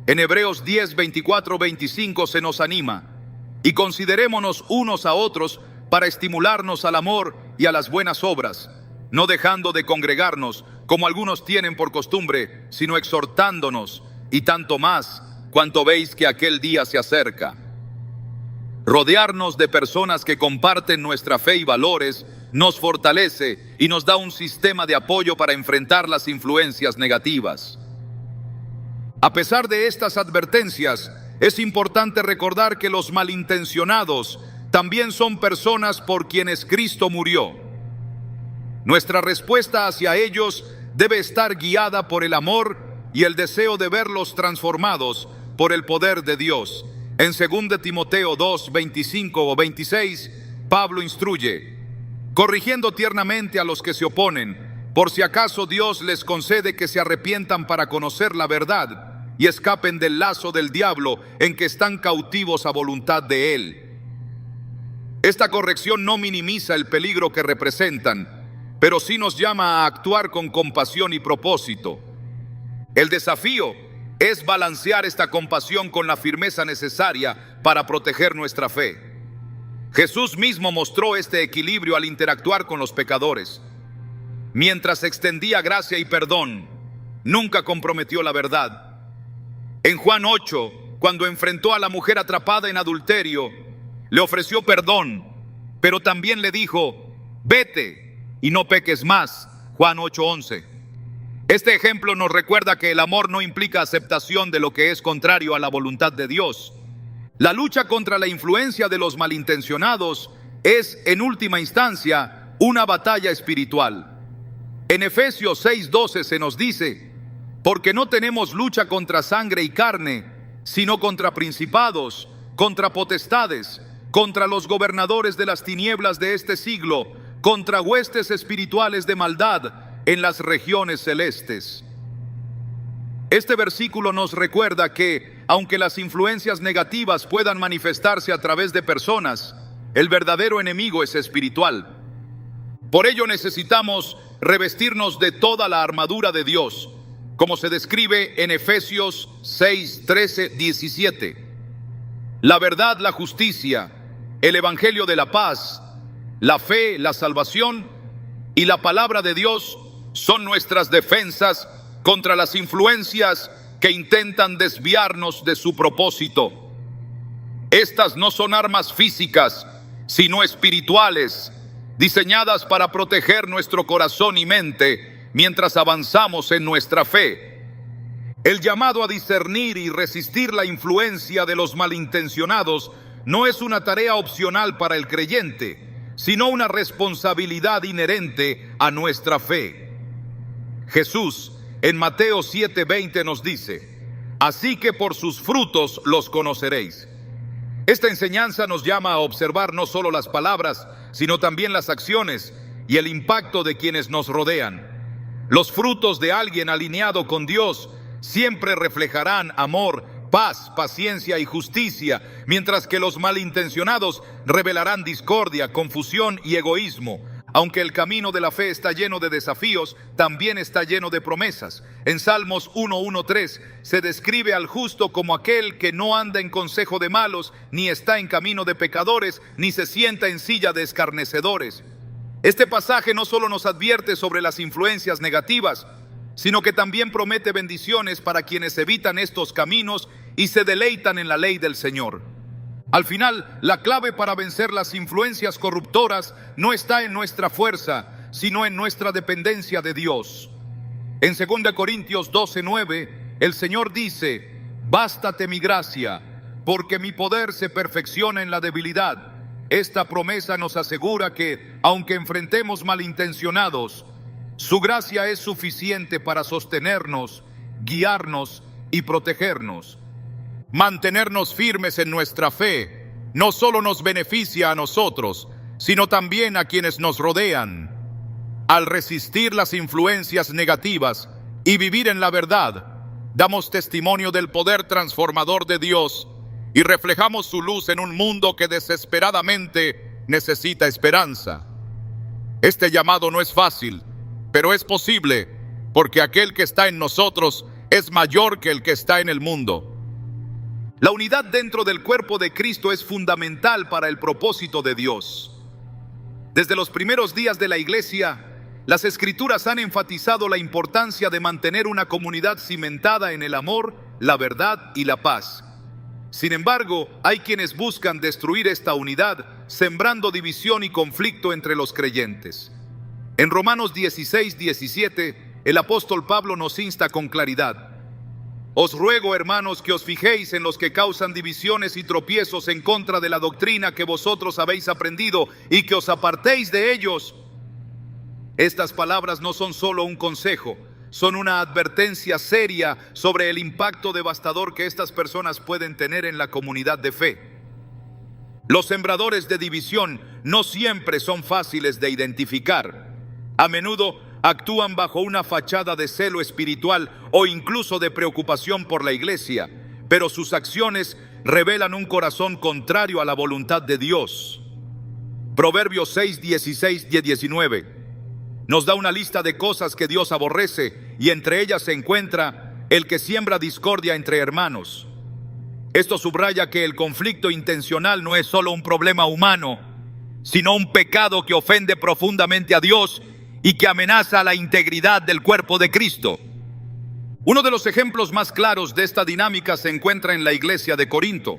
En Hebreos 10:24-25 se nos anima: y considerémonos unos a otros para estimularnos al amor y a las buenas obras, no dejando de congregarnos, como algunos tienen por costumbre, sino exhortándonos, y tanto más, cuanto veis que aquel día se acerca. Rodearnos de personas que comparten nuestra fe y valores nos fortalece y nos da un sistema de apoyo para enfrentar las influencias negativas. A pesar de estas advertencias, es importante recordar que los malintencionados también son personas por quienes Cristo murió. Nuestra respuesta hacia ellos debe estar guiada por el amor y el deseo de verlos transformados por el poder de Dios. En 2 Timoteo 2:25 o 26, Pablo instruye: corrigiendo tiernamente a los que se oponen, por si acaso Dios les concede que se arrepientan para conocer la verdad y escapen del lazo del diablo en que están cautivos a voluntad de él. Esta corrección no minimiza el peligro que representan, pero sí nos llama a actuar con compasión y propósito. El desafío es balancear esta compasión con la firmeza necesaria para proteger nuestra fe. Jesús mismo mostró este equilibrio al interactuar con los pecadores. Mientras extendía gracia y perdón, nunca comprometió la verdad. En Juan 8, cuando enfrentó a la mujer atrapada en adulterio, le ofreció perdón, pero también le dijo: vete y no peques más. Juan 8:11. Este ejemplo nos recuerda que el amor no implica aceptación de lo que es contrario a la voluntad de Dios. La lucha contra la influencia de los malintencionados es, en última instancia, una batalla espiritual. En Efesios 6:12 se nos dice: porque no tenemos lucha contra sangre y carne, sino contra principados, contra potestades, contra los gobernadores de las tinieblas de este siglo, contra huestes espirituales de maldad en las regiones celestes. Este versículo nos recuerda que, aunque las influencias negativas puedan manifestarse a través de personas, el verdadero enemigo es espiritual. Por ello necesitamos revestirnos de toda la armadura de Dios, como se describe en Efesios 6:13-17. La verdad, la justicia, el evangelio de la paz, la fe, la salvación y la palabra de Dios son nuestras defensas contra las influencias que intentan desviarnos de su propósito. Estas no son armas físicas, sino espirituales, diseñadas para proteger nuestro corazón y mente mientras avanzamos en nuestra fe. El llamado a discernir y resistir la influencia de los malintencionados no es una tarea opcional para el creyente, sino una responsabilidad inherente a nuestra fe. Jesús en Mateo 7:20 nos dice: así que por sus frutos los conoceréis. Esta enseñanza nos llama a observar no solo las palabras, sino también las acciones y el impacto de quienes nos rodean. Los frutos de alguien alineado con Dios siempre reflejarán amor, paz, paciencia y justicia, mientras que los malintencionados revelarán discordia, confusión y egoísmo. Aunque el camino de la fe está lleno de desafíos, también está lleno de promesas. En Salmos 1:1-3 se describe al justo como aquel que no anda en consejo de malos, ni está en camino de pecadores, ni se sienta en silla de escarnecedores. Este pasaje no solo nos advierte sobre las influencias negativas, sino que también promete bendiciones para quienes evitan estos caminos y se deleitan en la ley del Señor. Al final, la clave para vencer las influencias corruptoras no está en nuestra fuerza, sino en nuestra dependencia de Dios. En 2 Corintios 12:9, el Señor dice: «Bástate mi gracia, porque mi poder se perfecciona en la debilidad». Esta promesa nos asegura que, aunque enfrentemos malintencionados, su gracia es suficiente para sostenernos, guiarnos y protegernos. Mantenernos firmes en nuestra fe no solo nos beneficia a nosotros, sino también a quienes nos rodean. Al resistir las influencias negativas y vivir en la verdad, damos testimonio del poder transformador de Dios y reflejamos su luz en un mundo que desesperadamente necesita esperanza. Este llamado no es fácil, pero es posible, porque aquel que está en nosotros es mayor que el que está en el mundo. La unidad dentro del cuerpo de Cristo es fundamental para el propósito de Dios. Desde los primeros días de la Iglesia, las Escrituras han enfatizado la importancia de mantener una comunidad cimentada en el amor, la verdad y la paz. Sin embargo, hay quienes buscan destruir esta unidad, sembrando división y conflicto entre los creyentes. En Romanos 16:17, el apóstol Pablo nos insta con claridad: «Os ruego, hermanos, que os fijéis en los que causan divisiones y tropiezos en contra de la doctrina que vosotros habéis aprendido y que os apartéis de ellos». Estas palabras no son solo un consejo, son una advertencia seria sobre el impacto devastador que estas personas pueden tener en la comunidad de fe. Los sembradores de división no siempre son fáciles de identificar. A menudo actúan bajo una fachada de celo espiritual o incluso de preocupación por la iglesia, pero sus acciones revelan un corazón contrario a la voluntad de Dios. Proverbios 6:16-19 nos da una lista de cosas que Dios aborrece, y entre ellas se encuentra el que siembra discordia entre hermanos. Esto subraya que el conflicto intencional no es solo un problema humano, sino un pecado que ofende profundamente a Dios y que amenaza la integridad del cuerpo de Cristo. Uno de los ejemplos más claros de esta dinámica se encuentra en la iglesia de Corinto.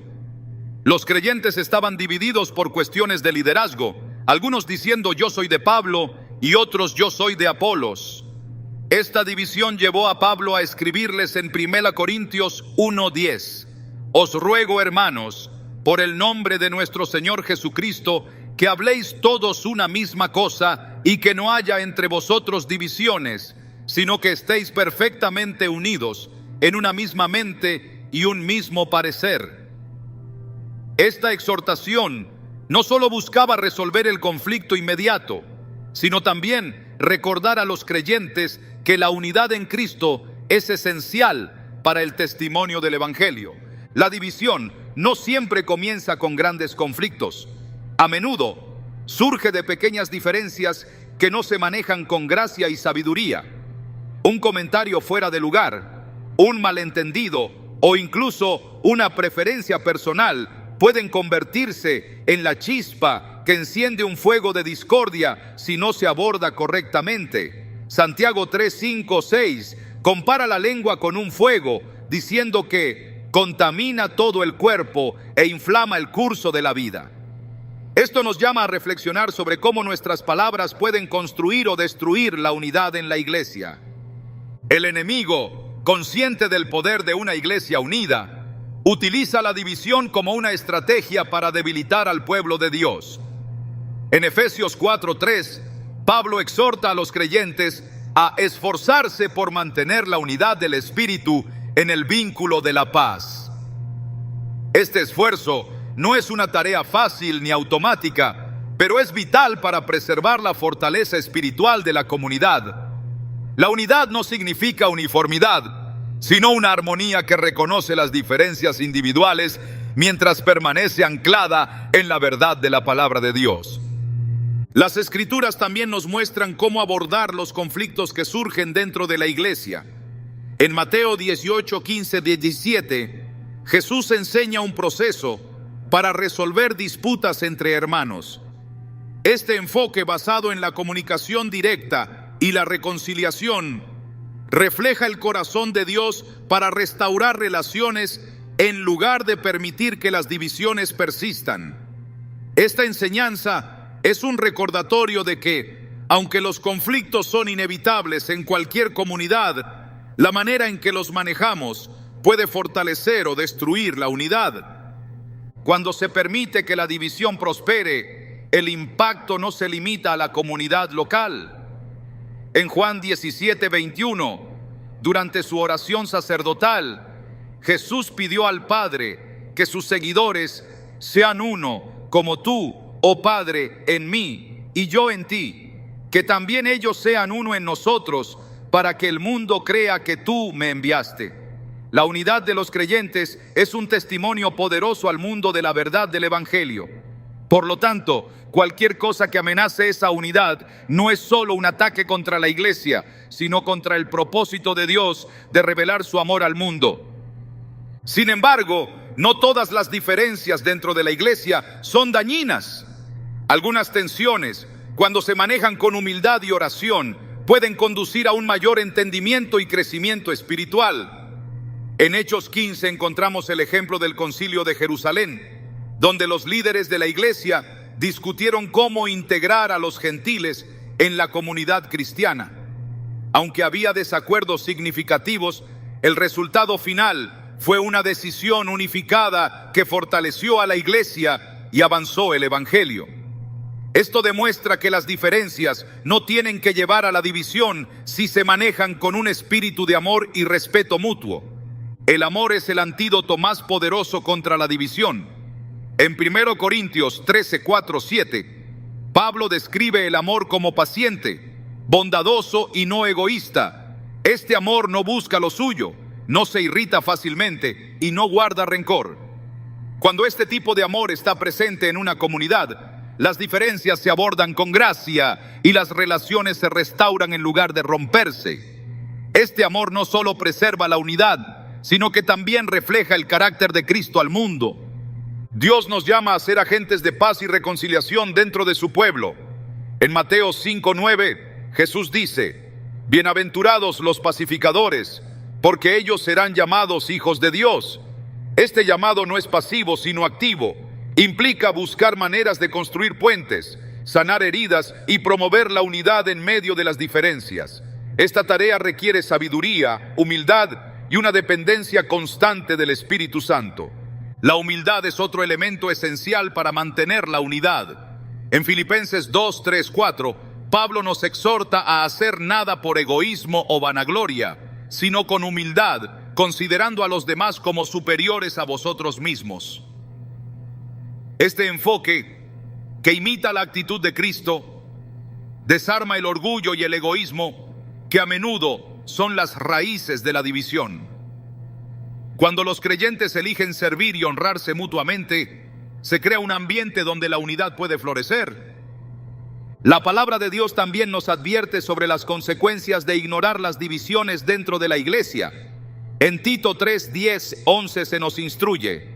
Los creyentes estaban divididos por cuestiones de liderazgo, algunos diciendo yo soy de Pablo y otros yo soy de Apolos. Esta división llevó a Pablo a escribirles en 1 Corintios 1:10: «Os ruego, hermanos, por el nombre de nuestro Señor Jesucristo, que habléis todos una misma cosa y que no haya entre vosotros divisiones, sino que estéis perfectamente unidos en una misma mente y un mismo parecer». Esta exhortación no solo buscaba resolver el conflicto inmediato, sino también recordar a los creyentes que la unidad en Cristo es esencial para el testimonio del Evangelio. La división no siempre comienza con grandes conflictos. A menudo surge de pequeñas diferencias que no se manejan con gracia y sabiduría. Un comentario fuera de lugar, un malentendido o incluso una preferencia personal pueden convertirse en la chispa que enciende un fuego de discordia si no se aborda correctamente. Santiago 3:5-6 compara la lengua con un fuego, diciendo que contamina todo el cuerpo e inflama el curso de la vida. Esto nos llama a reflexionar sobre cómo nuestras palabras pueden construir o destruir la unidad en la iglesia. El enemigo, consciente del poder de una iglesia unida, utiliza la división como una estrategia para debilitar al pueblo de Dios. En Efesios 4:3, Pablo exhorta a los creyentes a esforzarse por mantener la unidad del Espíritu en el vínculo de la paz. Este esfuerzo no es una tarea fácil ni automática, pero es vital para preservar la fortaleza espiritual de la comunidad. La unidad no significa uniformidad, sino una armonía que reconoce las diferencias individuales mientras permanece anclada en la verdad de la palabra de Dios. Las Escrituras también nos muestran cómo abordar los conflictos que surgen dentro de la iglesia. En Mateo 18, 15, 17, Jesús enseña un proceso para resolver disputas entre hermanos. Este enfoque basado en la comunicación directa y la reconciliación refleja el corazón de Dios para restaurar relaciones en lugar de permitir que las divisiones persistan. Esta enseñanza es un recordatorio de que, aunque los conflictos son inevitables en cualquier comunidad, la manera en que los manejamos puede fortalecer o destruir la unidad. Cuando se permite que la división prospere, el impacto no se limita a la comunidad local. En Juan 17, 21, durante su oración sacerdotal, Jesús pidió al Padre que sus seguidores sean uno, como tú, oh Padre, en mí y yo en ti, que también ellos sean uno en nosotros, para que el mundo crea que tú me enviaste. La unidad de los creyentes es un testimonio poderoso al mundo de la verdad del Evangelio. Por lo tanto, cualquier cosa que amenace esa unidad no es solo un ataque contra la iglesia, sino contra el propósito de Dios de revelar su amor al mundo. Sin embargo, no todas las diferencias dentro de la iglesia son dañinas. Algunas tensiones, cuando se manejan con humildad y oración, pueden conducir a un mayor entendimiento y crecimiento espiritual. En Hechos 15 encontramos el ejemplo del Concilio de Jerusalén, donde los líderes de la iglesia discutieron cómo integrar a los gentiles en la comunidad cristiana. Aunque había desacuerdos significativos, el resultado final fue una decisión unificada que fortaleció a la iglesia y avanzó el evangelio. Esto demuestra que las diferencias no tienen que llevar a la división si se manejan con un espíritu de amor y respeto mutuo. El amor es el antídoto más poderoso contra la división. En 1 Corintios 13, 4, 7, Pablo describe el amor como paciente, bondadoso y no egoísta. Este amor no busca lo suyo, no se irrita fácilmente y no guarda rencor. Cuando este tipo de amor está presente en una comunidad, las diferencias se abordan con gracia y las relaciones se restauran en lugar de romperse. Este amor no solo preserva la unidad, sino que también refleja el carácter de Cristo al mundo. Dios nos llama a ser agentes de paz y reconciliación dentro de su pueblo. En Mateo 5:9, Jesús dice: bienaventurados los pacificadores, porque ellos serán llamados hijos de Dios. Este llamado no es pasivo, sino activo. Implica buscar maneras de construir puentes, sanar heridas y promover la unidad en medio de las diferencias. Esta tarea requiere sabiduría, humildad y una dependencia constante del Espíritu Santo. La humildad es otro elemento esencial para mantener la unidad. En Filipenses 2, 3, 4, Pablo nos exhorta a hacer nada por egoísmo o vanagloria, sino con humildad, considerando a los demás como superiores a vosotros mismos. Este enfoque, que imita la actitud de Cristo, desarma el orgullo y el egoísmo, que a menudo son las raíces de la división. Cuando los creyentes eligen servir y honrarse mutuamente, se crea un ambiente donde la unidad puede florecer. La palabra de Dios también nos advierte sobre las consecuencias de ignorar las divisiones dentro de la iglesia. En Tito 3, 10, 11 se nos instruye: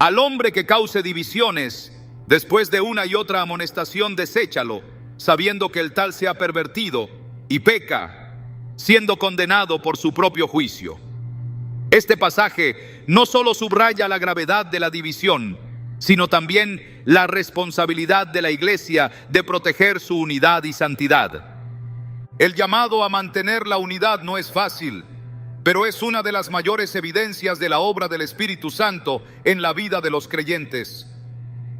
al hombre que cause divisiones, después de una y otra amonestación, deséchalo, sabiendo que el tal se ha pervertido y peca, siendo condenado por su propio juicio. Este pasaje no solo subraya la gravedad de la división, sino también la responsabilidad de la iglesia de proteger su unidad y santidad. El llamado a mantener la unidad no es fácil, pero es una de las mayores evidencias de la obra del Espíritu Santo en la vida de los creyentes.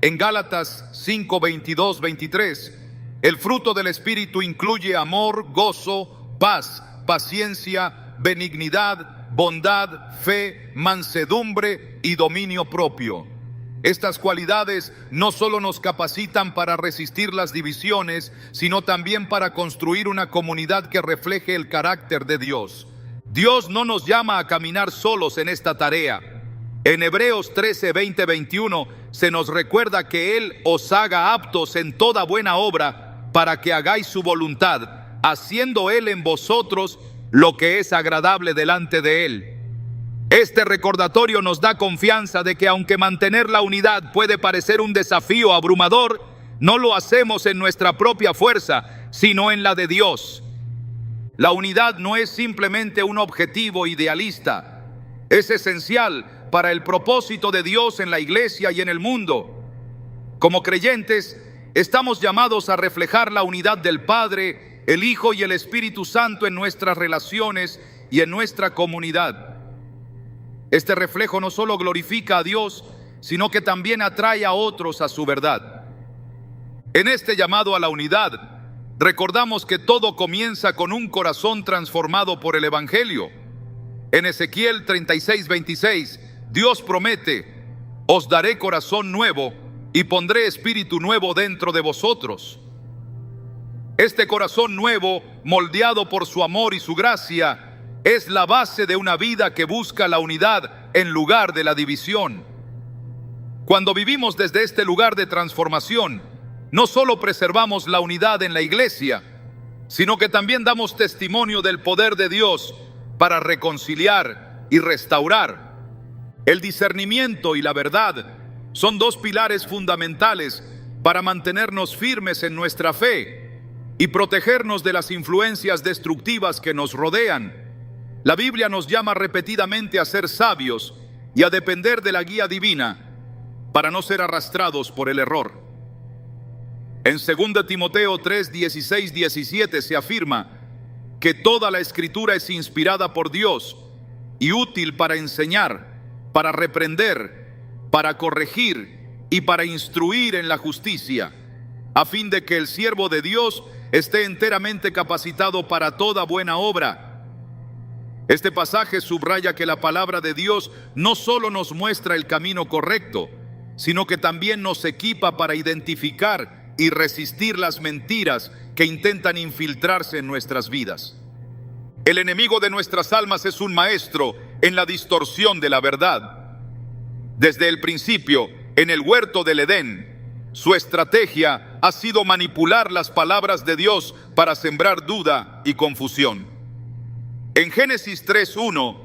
En Gálatas 5, 22, 23, el fruto del Espíritu incluye amor, gozo, paz, paciencia, benignidad, bondad, fe, mansedumbre y dominio propio. Estas cualidades no solo nos capacitan para resistir las divisiones, sino también para construir una comunidad que refleje el carácter de Dios. Dios no nos llama a caminar solos en esta tarea. En Hebreos 13, 20, 21 se nos recuerda que Él os haga aptos en toda buena obra para que hagáis su voluntad, haciendo Él en vosotros lo que es agradable delante de Él. Este recordatorio nos da confianza de que aunque mantener la unidad puede parecer un desafío abrumador, no lo hacemos en nuestra propia fuerza, sino en la de Dios. La unidad no es simplemente un objetivo idealista, es esencial para el propósito de Dios en la iglesia y en el mundo. Como creyentes, estamos llamados a reflejar la unidad del Padre, el Hijo y el Espíritu Santo en nuestras relaciones y en nuestra comunidad. Este reflejo no solo glorifica a Dios, sino que también atrae a otros a su verdad. En este llamado a la unidad, recordamos que todo comienza con un corazón transformado por el Evangelio. En Ezequiel 36, 26, Dios promete: os daré corazón nuevo y pondré espíritu nuevo dentro de vosotros. Este corazón nuevo, moldeado por su amor y su gracia, es la base de una vida que busca la unidad en lugar de la división. Cuando vivimos desde este lugar de transformación, no solo preservamos la unidad en la iglesia, sino que también damos testimonio del poder de Dios para reconciliar y restaurar. El discernimiento y la verdad son dos pilares fundamentales para mantenernos firmes en nuestra fe y protegernos de las influencias destructivas que nos rodean. La Biblia nos llama repetidamente a ser sabios y a depender de la guía divina para no ser arrastrados por el error. En 2 Timoteo 3, 16, 17 se afirma que toda la Escritura es inspirada por Dios y útil para enseñar, para reprender, para corregir y para instruir en la justicia, a fin de que el siervo de Dios esté enteramente capacitado para toda buena obra. Este pasaje subraya que la palabra de Dios no solo nos muestra el camino correcto, sino que también nos equipa para identificar y resistir las mentiras que intentan infiltrarse en nuestras vidas. El enemigo de nuestras almas es un maestro en la distorsión de la verdad. Desde el principio, en el huerto del Edén, su estrategia ha sido manipular las palabras de Dios para sembrar duda y confusión. En Génesis 3:1,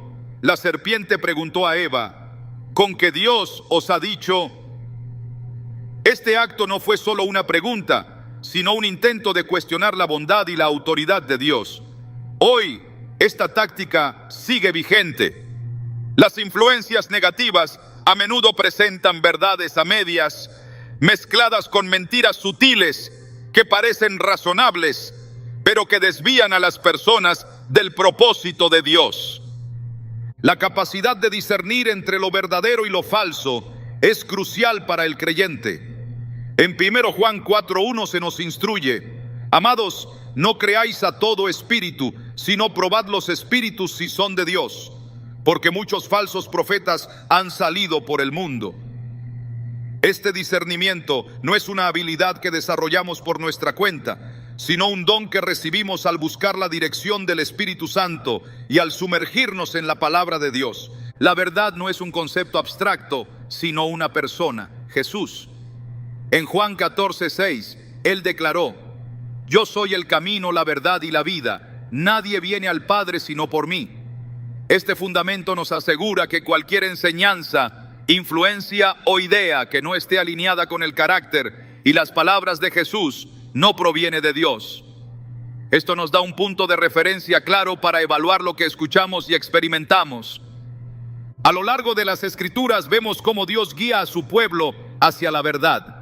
la serpiente preguntó a Eva: ¿con qué Dios os ha dicho? Este acto no fue solo una pregunta, sino un intento de cuestionar la bondad y la autoridad de Dios. Hoy, esta táctica sigue vigente. Las influencias negativas a menudo presentan verdades a medias, mezcladas con mentiras sutiles que parecen razonables, pero que desvían a las personas del propósito de Dios. La capacidad de discernir entre lo verdadero y lo falso es crucial para el creyente. En 1 Juan 4:1 se nos instruye: amados, no creáis a todo espíritu, sino probad los espíritus si son de Dios, porque muchos falsos profetas han salido por el mundo. Este discernimiento no es una habilidad que desarrollamos por nuestra cuenta, sino un don que recibimos al buscar la dirección del Espíritu Santo y al sumergirnos en la palabra de Dios. La verdad no es un concepto abstracto, sino una persona, Jesús. En Juan 14:6, Él declaró: yo soy el camino, la verdad y la vida. Nadie viene al Padre sino por mí. Este fundamento nos asegura que cualquier enseñanza, influencia o idea que no esté alineada con el carácter y las palabras de Jesús no proviene de Dios. Esto nos da un punto de referencia claro para evaluar lo que escuchamos y experimentamos. A lo largo de las Escrituras vemos cómo Dios guía a su pueblo hacia la verdad.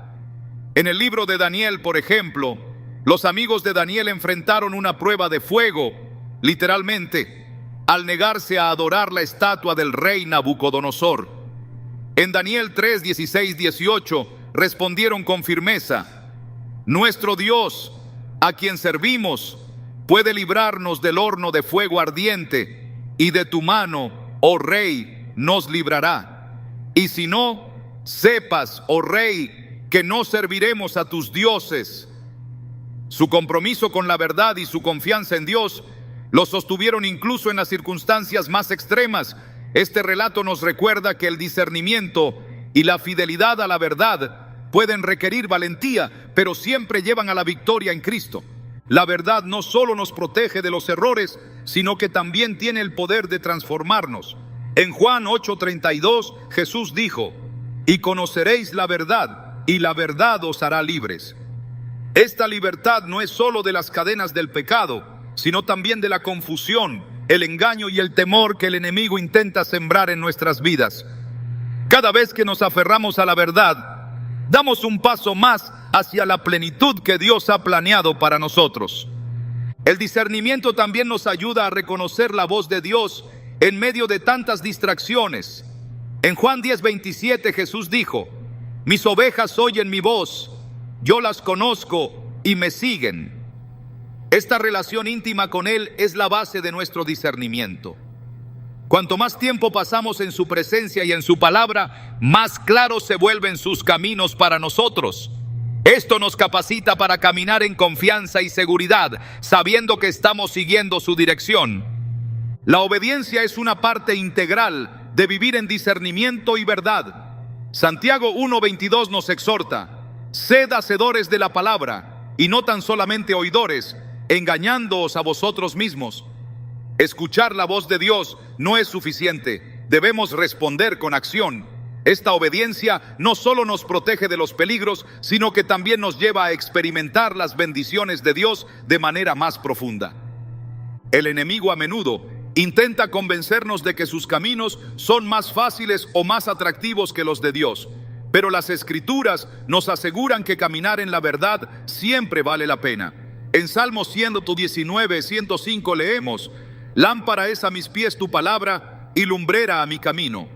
En el libro de Daniel, por ejemplo, los amigos de Daniel enfrentaron una prueba de fuego, literalmente, al negarse a adorar la estatua del rey Nabucodonosor. En Daniel 3, 16, 18 respondieron con firmeza: nuestro Dios, a quien servimos, puede librarnos del horno de fuego ardiente, y de tu mano, oh rey, nos librará. Y si no, sepas, oh rey, que no serviremos a tus dioses. Su compromiso con la verdad y su confianza en Dios lo sostuvieron incluso en las circunstancias más extremas. Este relato nos recuerda que el discernimiento y la fidelidad a la verdad pueden requerir valentía, pero siempre llevan a la victoria en Cristo. La verdad no solo nos protege de los errores, sino que también tiene el poder de transformarnos. En Juan 8:32, Jesús dijo: y conoceréis la verdad, y la verdad os hará libres. Esta libertad no es solo de las cadenas del pecado, sino también de la confusión, el engaño y el temor que el enemigo intenta sembrar en nuestras vidas. Cada vez que nos aferramos a la verdad, damos un paso más hacia la plenitud que Dios ha planeado para nosotros. El discernimiento también nos ayuda a reconocer la voz de Dios en medio de tantas distracciones. En Juan 10:27 Jesús dijo: mis ovejas oyen mi voz, yo las conozco y me siguen. Esta relación íntima con Él es la base de nuestro discernimiento. Cuanto más tiempo pasamos en su presencia y en su palabra, más claros se vuelven sus caminos para nosotros. Esto nos capacita para caminar en confianza y seguridad, sabiendo que estamos siguiendo su dirección. La obediencia es una parte integral de vivir en discernimiento y verdad. Santiago 1:22 nos exhorta: sed hacedores de la palabra y no tan solamente oidores, engañándoos a vosotros mismos. Escuchar la voz de Dios no es suficiente, debemos responder con acción. Esta obediencia no solo nos protege de los peligros, sino que también nos lleva a experimentar las bendiciones de Dios de manera más profunda. El enemigo a menudo intenta convencernos de que sus caminos son más fáciles o más atractivos que los de Dios, pero las Escrituras nos aseguran que caminar en la verdad siempre vale la pena. En Salmos 119:105 leemos: lámpara es a mis pies tu palabra y lumbrera a mi camino.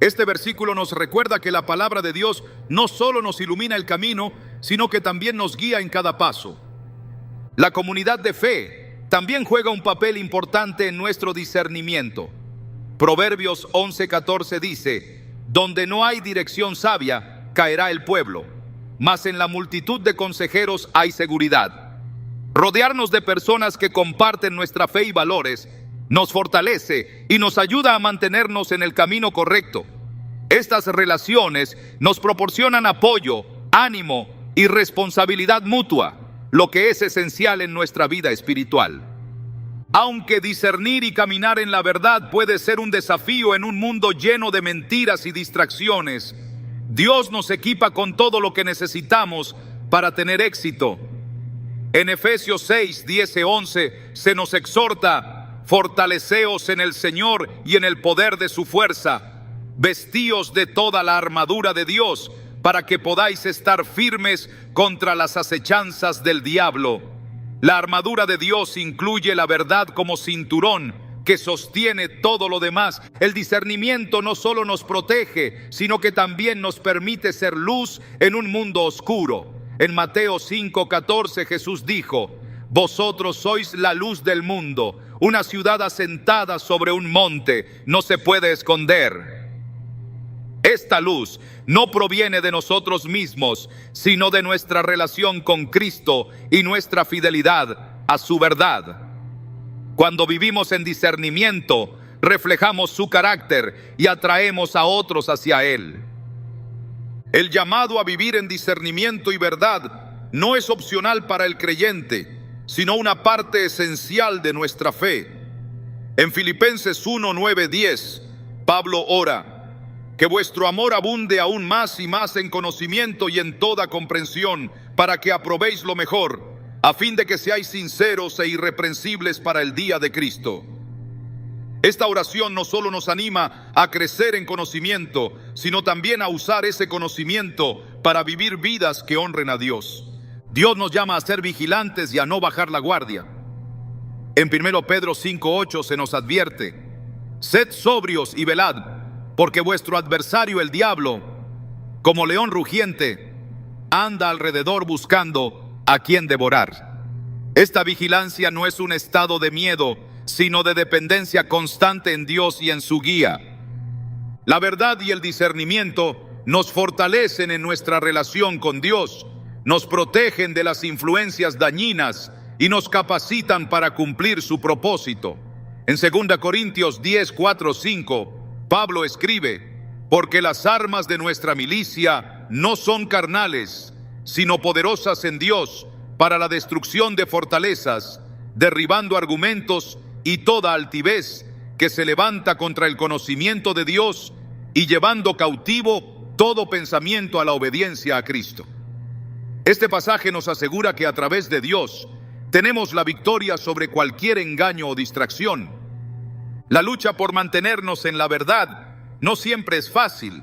Este versículo nos recuerda que la palabra de Dios no solo nos ilumina el camino, sino que también nos guía en cada paso. La comunidad de fe también juega un papel importante en nuestro discernimiento. Proverbios 11:14 dice: donde no hay dirección sabia, caerá el pueblo, mas en la multitud de consejeros hay seguridad. Rodearnos de personas que comparten nuestra fe y valores nos fortalece y nos ayuda a mantenernos en el camino correcto. Estas relaciones nos proporcionan apoyo, ánimo y responsabilidad mutua, lo que es esencial en nuestra vida espiritual. Aunque discernir y caminar en la verdad puede ser un desafío en un mundo lleno de mentiras y distracciones, Dios nos equipa con todo lo que necesitamos para tener éxito. En Efesios 6:10-11 se nos exhorta: fortaleceos en el Señor y en el poder de su fuerza, vestíos de toda la armadura de Dios, para que podáis estar firmes contra las acechanzas del diablo. La armadura de Dios incluye la verdad como cinturón que sostiene todo lo demás. El discernimiento no solo nos protege, sino que también nos permite ser luz en un mundo oscuro. En Mateo 5:14 Jesús dijo: vosotros sois la luz del mundo. Una ciudad asentada sobre un monte no se puede esconder. Esta luz no proviene de nosotros mismos, sino de nuestra relación con Cristo y nuestra fidelidad a su verdad. Cuando vivimos en discernimiento, reflejamos su carácter y atraemos a otros hacia Él. El llamado a vivir en discernimiento y verdad no es opcional para el creyente, sino una parte esencial de nuestra fe. En Filipenses 1:9-10, Pablo ora: que vuestro amor abunde aún más y más en conocimiento y en toda comprensión, para que aprobéis lo mejor, a fin de que seáis sinceros e irreprensibles para el día de Cristo. Esta oración no solo nos anima a crecer en conocimiento, sino también a usar ese conocimiento para vivir vidas que honren a Dios. Dios nos llama a ser vigilantes y a no bajar la guardia. En 1 Pedro 5:8 se nos advierte: sed sobrios y velad, porque vuestro adversario el diablo, como león rugiente, anda alrededor buscando a quien devorar. Esta vigilancia no es un estado de miedo, sino de dependencia constante en Dios y en su guía. La verdad y el discernimiento nos fortalecen en nuestra relación con Dios, nos protegen de las influencias dañinas y nos capacitan para cumplir su propósito. En 2 Corintios 10, 4, 5, Pablo escribe: porque las armas de nuestra milicia no son carnales, sino poderosas en Dios para la destrucción de fortalezas, derribando argumentos y toda altivez que se levanta contra el conocimiento de Dios y llevando cautivo todo pensamiento a la obediencia a Cristo. Este pasaje nos asegura que a través de Dios tenemos la victoria sobre cualquier engaño o distracción. La lucha por mantenernos en la verdad no siempre es fácil,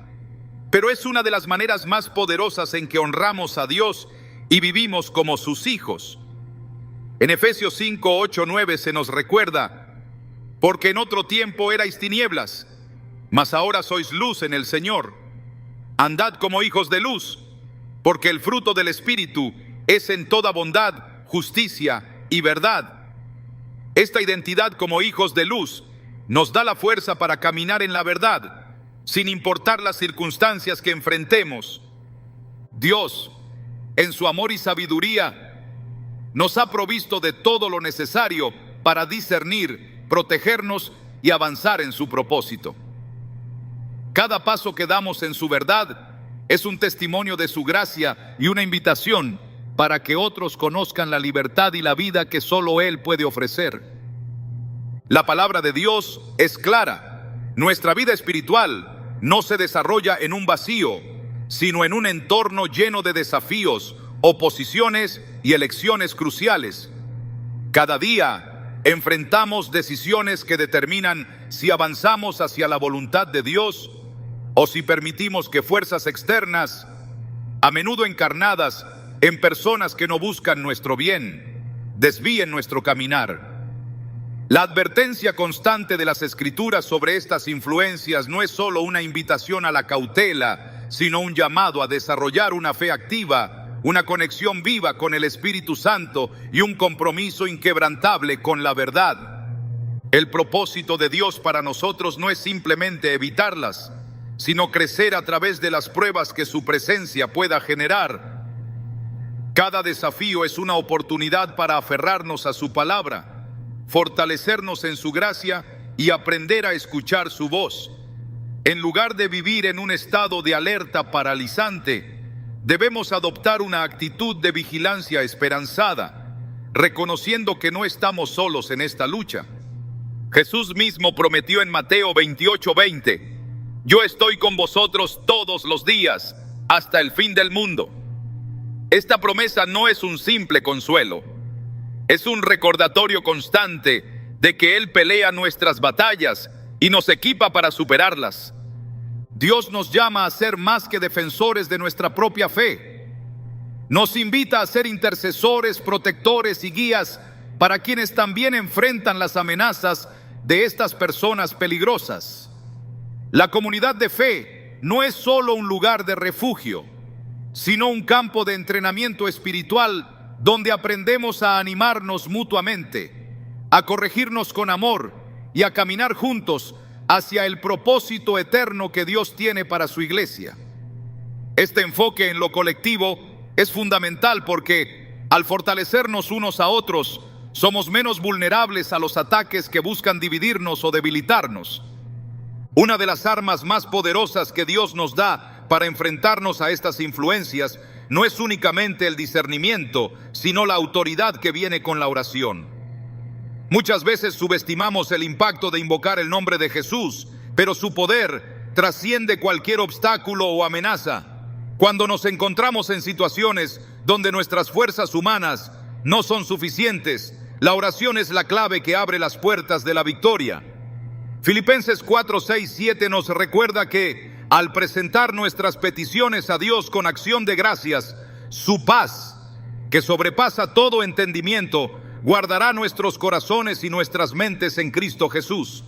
pero es una de las maneras más poderosas en que honramos a Dios y vivimos como sus hijos. En Efesios 5, 8, 9 se nos recuerda: porque en otro tiempo erais tinieblas, mas ahora sois luz en el Señor. Andad como hijos de luz, porque el fruto del Espíritu es en toda bondad, justicia y verdad. Esta identidad como hijos de luz nos da la fuerza para caminar en la verdad, sin importar las circunstancias que enfrentemos. Dios, en su amor y sabiduría, nos ha provisto de todo lo necesario para discernir, protegernos y avanzar en su propósito. Cada paso que damos en su verdad es un testimonio de su gracia y una invitación para que otros conozcan la libertad y la vida que solo Él puede ofrecer. La palabra de Dios es clara. Nuestra vida espiritual no se desarrolla en un vacío, sino en un entorno lleno de desafíos, oposiciones y elecciones cruciales. Cada día enfrentamos decisiones que determinan si avanzamos hacia la voluntad de Dios o si permitimos que fuerzas externas, a menudo encarnadas en personas que no buscan nuestro bien, desvíen nuestro caminar. La advertencia constante de las Escrituras sobre estas influencias no es solo una invitación a la cautela, sino un llamado a desarrollar una fe activa, una conexión viva con el Espíritu Santo y un compromiso inquebrantable con la verdad. El propósito de Dios para nosotros no es simplemente evitarlas, sino crecer a través de las pruebas que su presencia pueda generar. Cada desafío es una oportunidad para aferrarnos a su palabra, fortalecernos en su gracia y aprender a escuchar su voz. En lugar de vivir en un estado de alerta paralizante, debemos adoptar una actitud de vigilancia esperanzada, reconociendo que no estamos solos en esta lucha. Jesús mismo prometió en Mateo 28:20: yo estoy con vosotros todos los días, hasta el fin del mundo. Esta promesa no es un simple consuelo, es un recordatorio constante de que Él pelea nuestras batallas y nos equipa para superarlas. Dios nos llama a ser más que defensores de nuestra propia fe. Nos invita a ser intercesores, protectores y guías para quienes también enfrentan las amenazas de estas personas peligrosas. La comunidad de fe no es solo un lugar de refugio, sino un campo de entrenamiento espiritual donde aprendemos a animarnos mutuamente, a corregirnos con amor y a caminar juntos hacia el propósito eterno que Dios tiene para su iglesia. Este enfoque en lo colectivo es fundamental porque, al fortalecernos unos a otros, somos menos vulnerables a los ataques que buscan dividirnos o debilitarnos. Una de las armas más poderosas que Dios nos da para enfrentarnos a estas influencias no es únicamente el discernimiento, sino la autoridad que viene con la oración. Muchas veces subestimamos el impacto de invocar el nombre de Jesús, pero su poder trasciende cualquier obstáculo o amenaza. Cuando nos encontramos en situaciones donde nuestras fuerzas humanas no son suficientes, la oración es la clave que abre las puertas de la victoria. Filipenses 4, 6, 7 nos recuerda que, al presentar nuestras peticiones a Dios con acción de gracias, su paz, que sobrepasa todo entendimiento, guardará nuestros corazones y nuestras mentes en Cristo Jesús.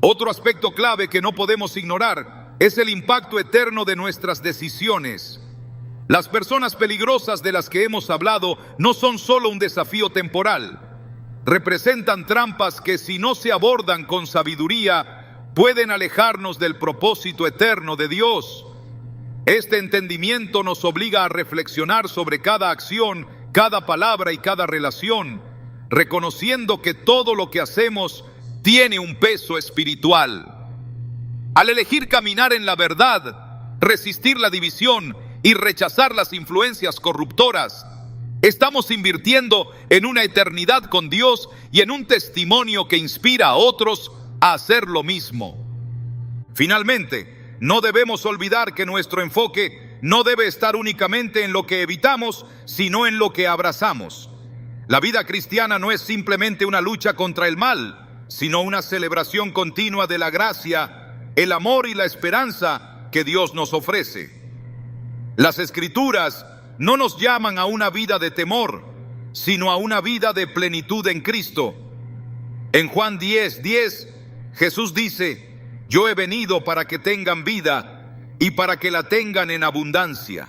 Otro aspecto clave que no podemos ignorar es el impacto eterno de nuestras decisiones. Las personas peligrosas de las que hemos hablado no son solo un desafío temporal. Representan trampas que, si no se abordan con sabiduría, pueden alejarnos del propósito eterno de Dios. Este entendimiento nos obliga a reflexionar sobre cada acción, cada palabra y cada relación, reconociendo que todo lo que hacemos tiene un peso espiritual. Al elegir caminar en la verdad, resistir la división y rechazar las influencias corruptoras, estamos invirtiendo en una eternidad con Dios y en un testimonio que inspira a otros a hacer lo mismo. Finalmente, no debemos olvidar que nuestro enfoque no debe estar únicamente en lo que evitamos, sino en lo que abrazamos. La vida cristiana no es simplemente una lucha contra el mal, sino una celebración continua de la gracia, el amor y la esperanza que Dios nos ofrece. Las Escrituras no nos llaman a una vida de temor, sino a una vida de plenitud en Cristo. En Juan 10:10, Jesús dice: yo he venido para que tengan vida y para que la tengan en abundancia.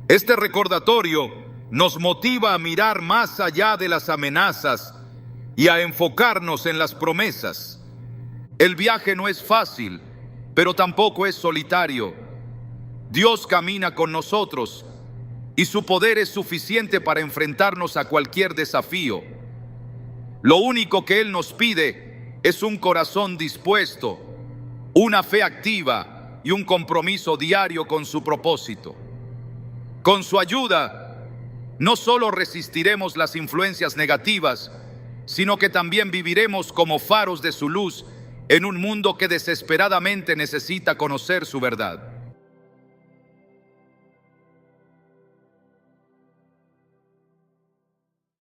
Este recordatorio nos motiva a mirar más allá de las amenazas y a enfocarnos en las promesas. El viaje no es fácil, pero tampoco es solitario. Dios camina con nosotros y su poder es suficiente para enfrentarnos a cualquier desafío. Lo único que Él nos pide es un corazón dispuesto, una fe activa y un compromiso diario con su propósito. Con su ayuda, no solo resistiremos las influencias negativas, sino que también viviremos como faros de su luz en un mundo que desesperadamente necesita conocer su verdad.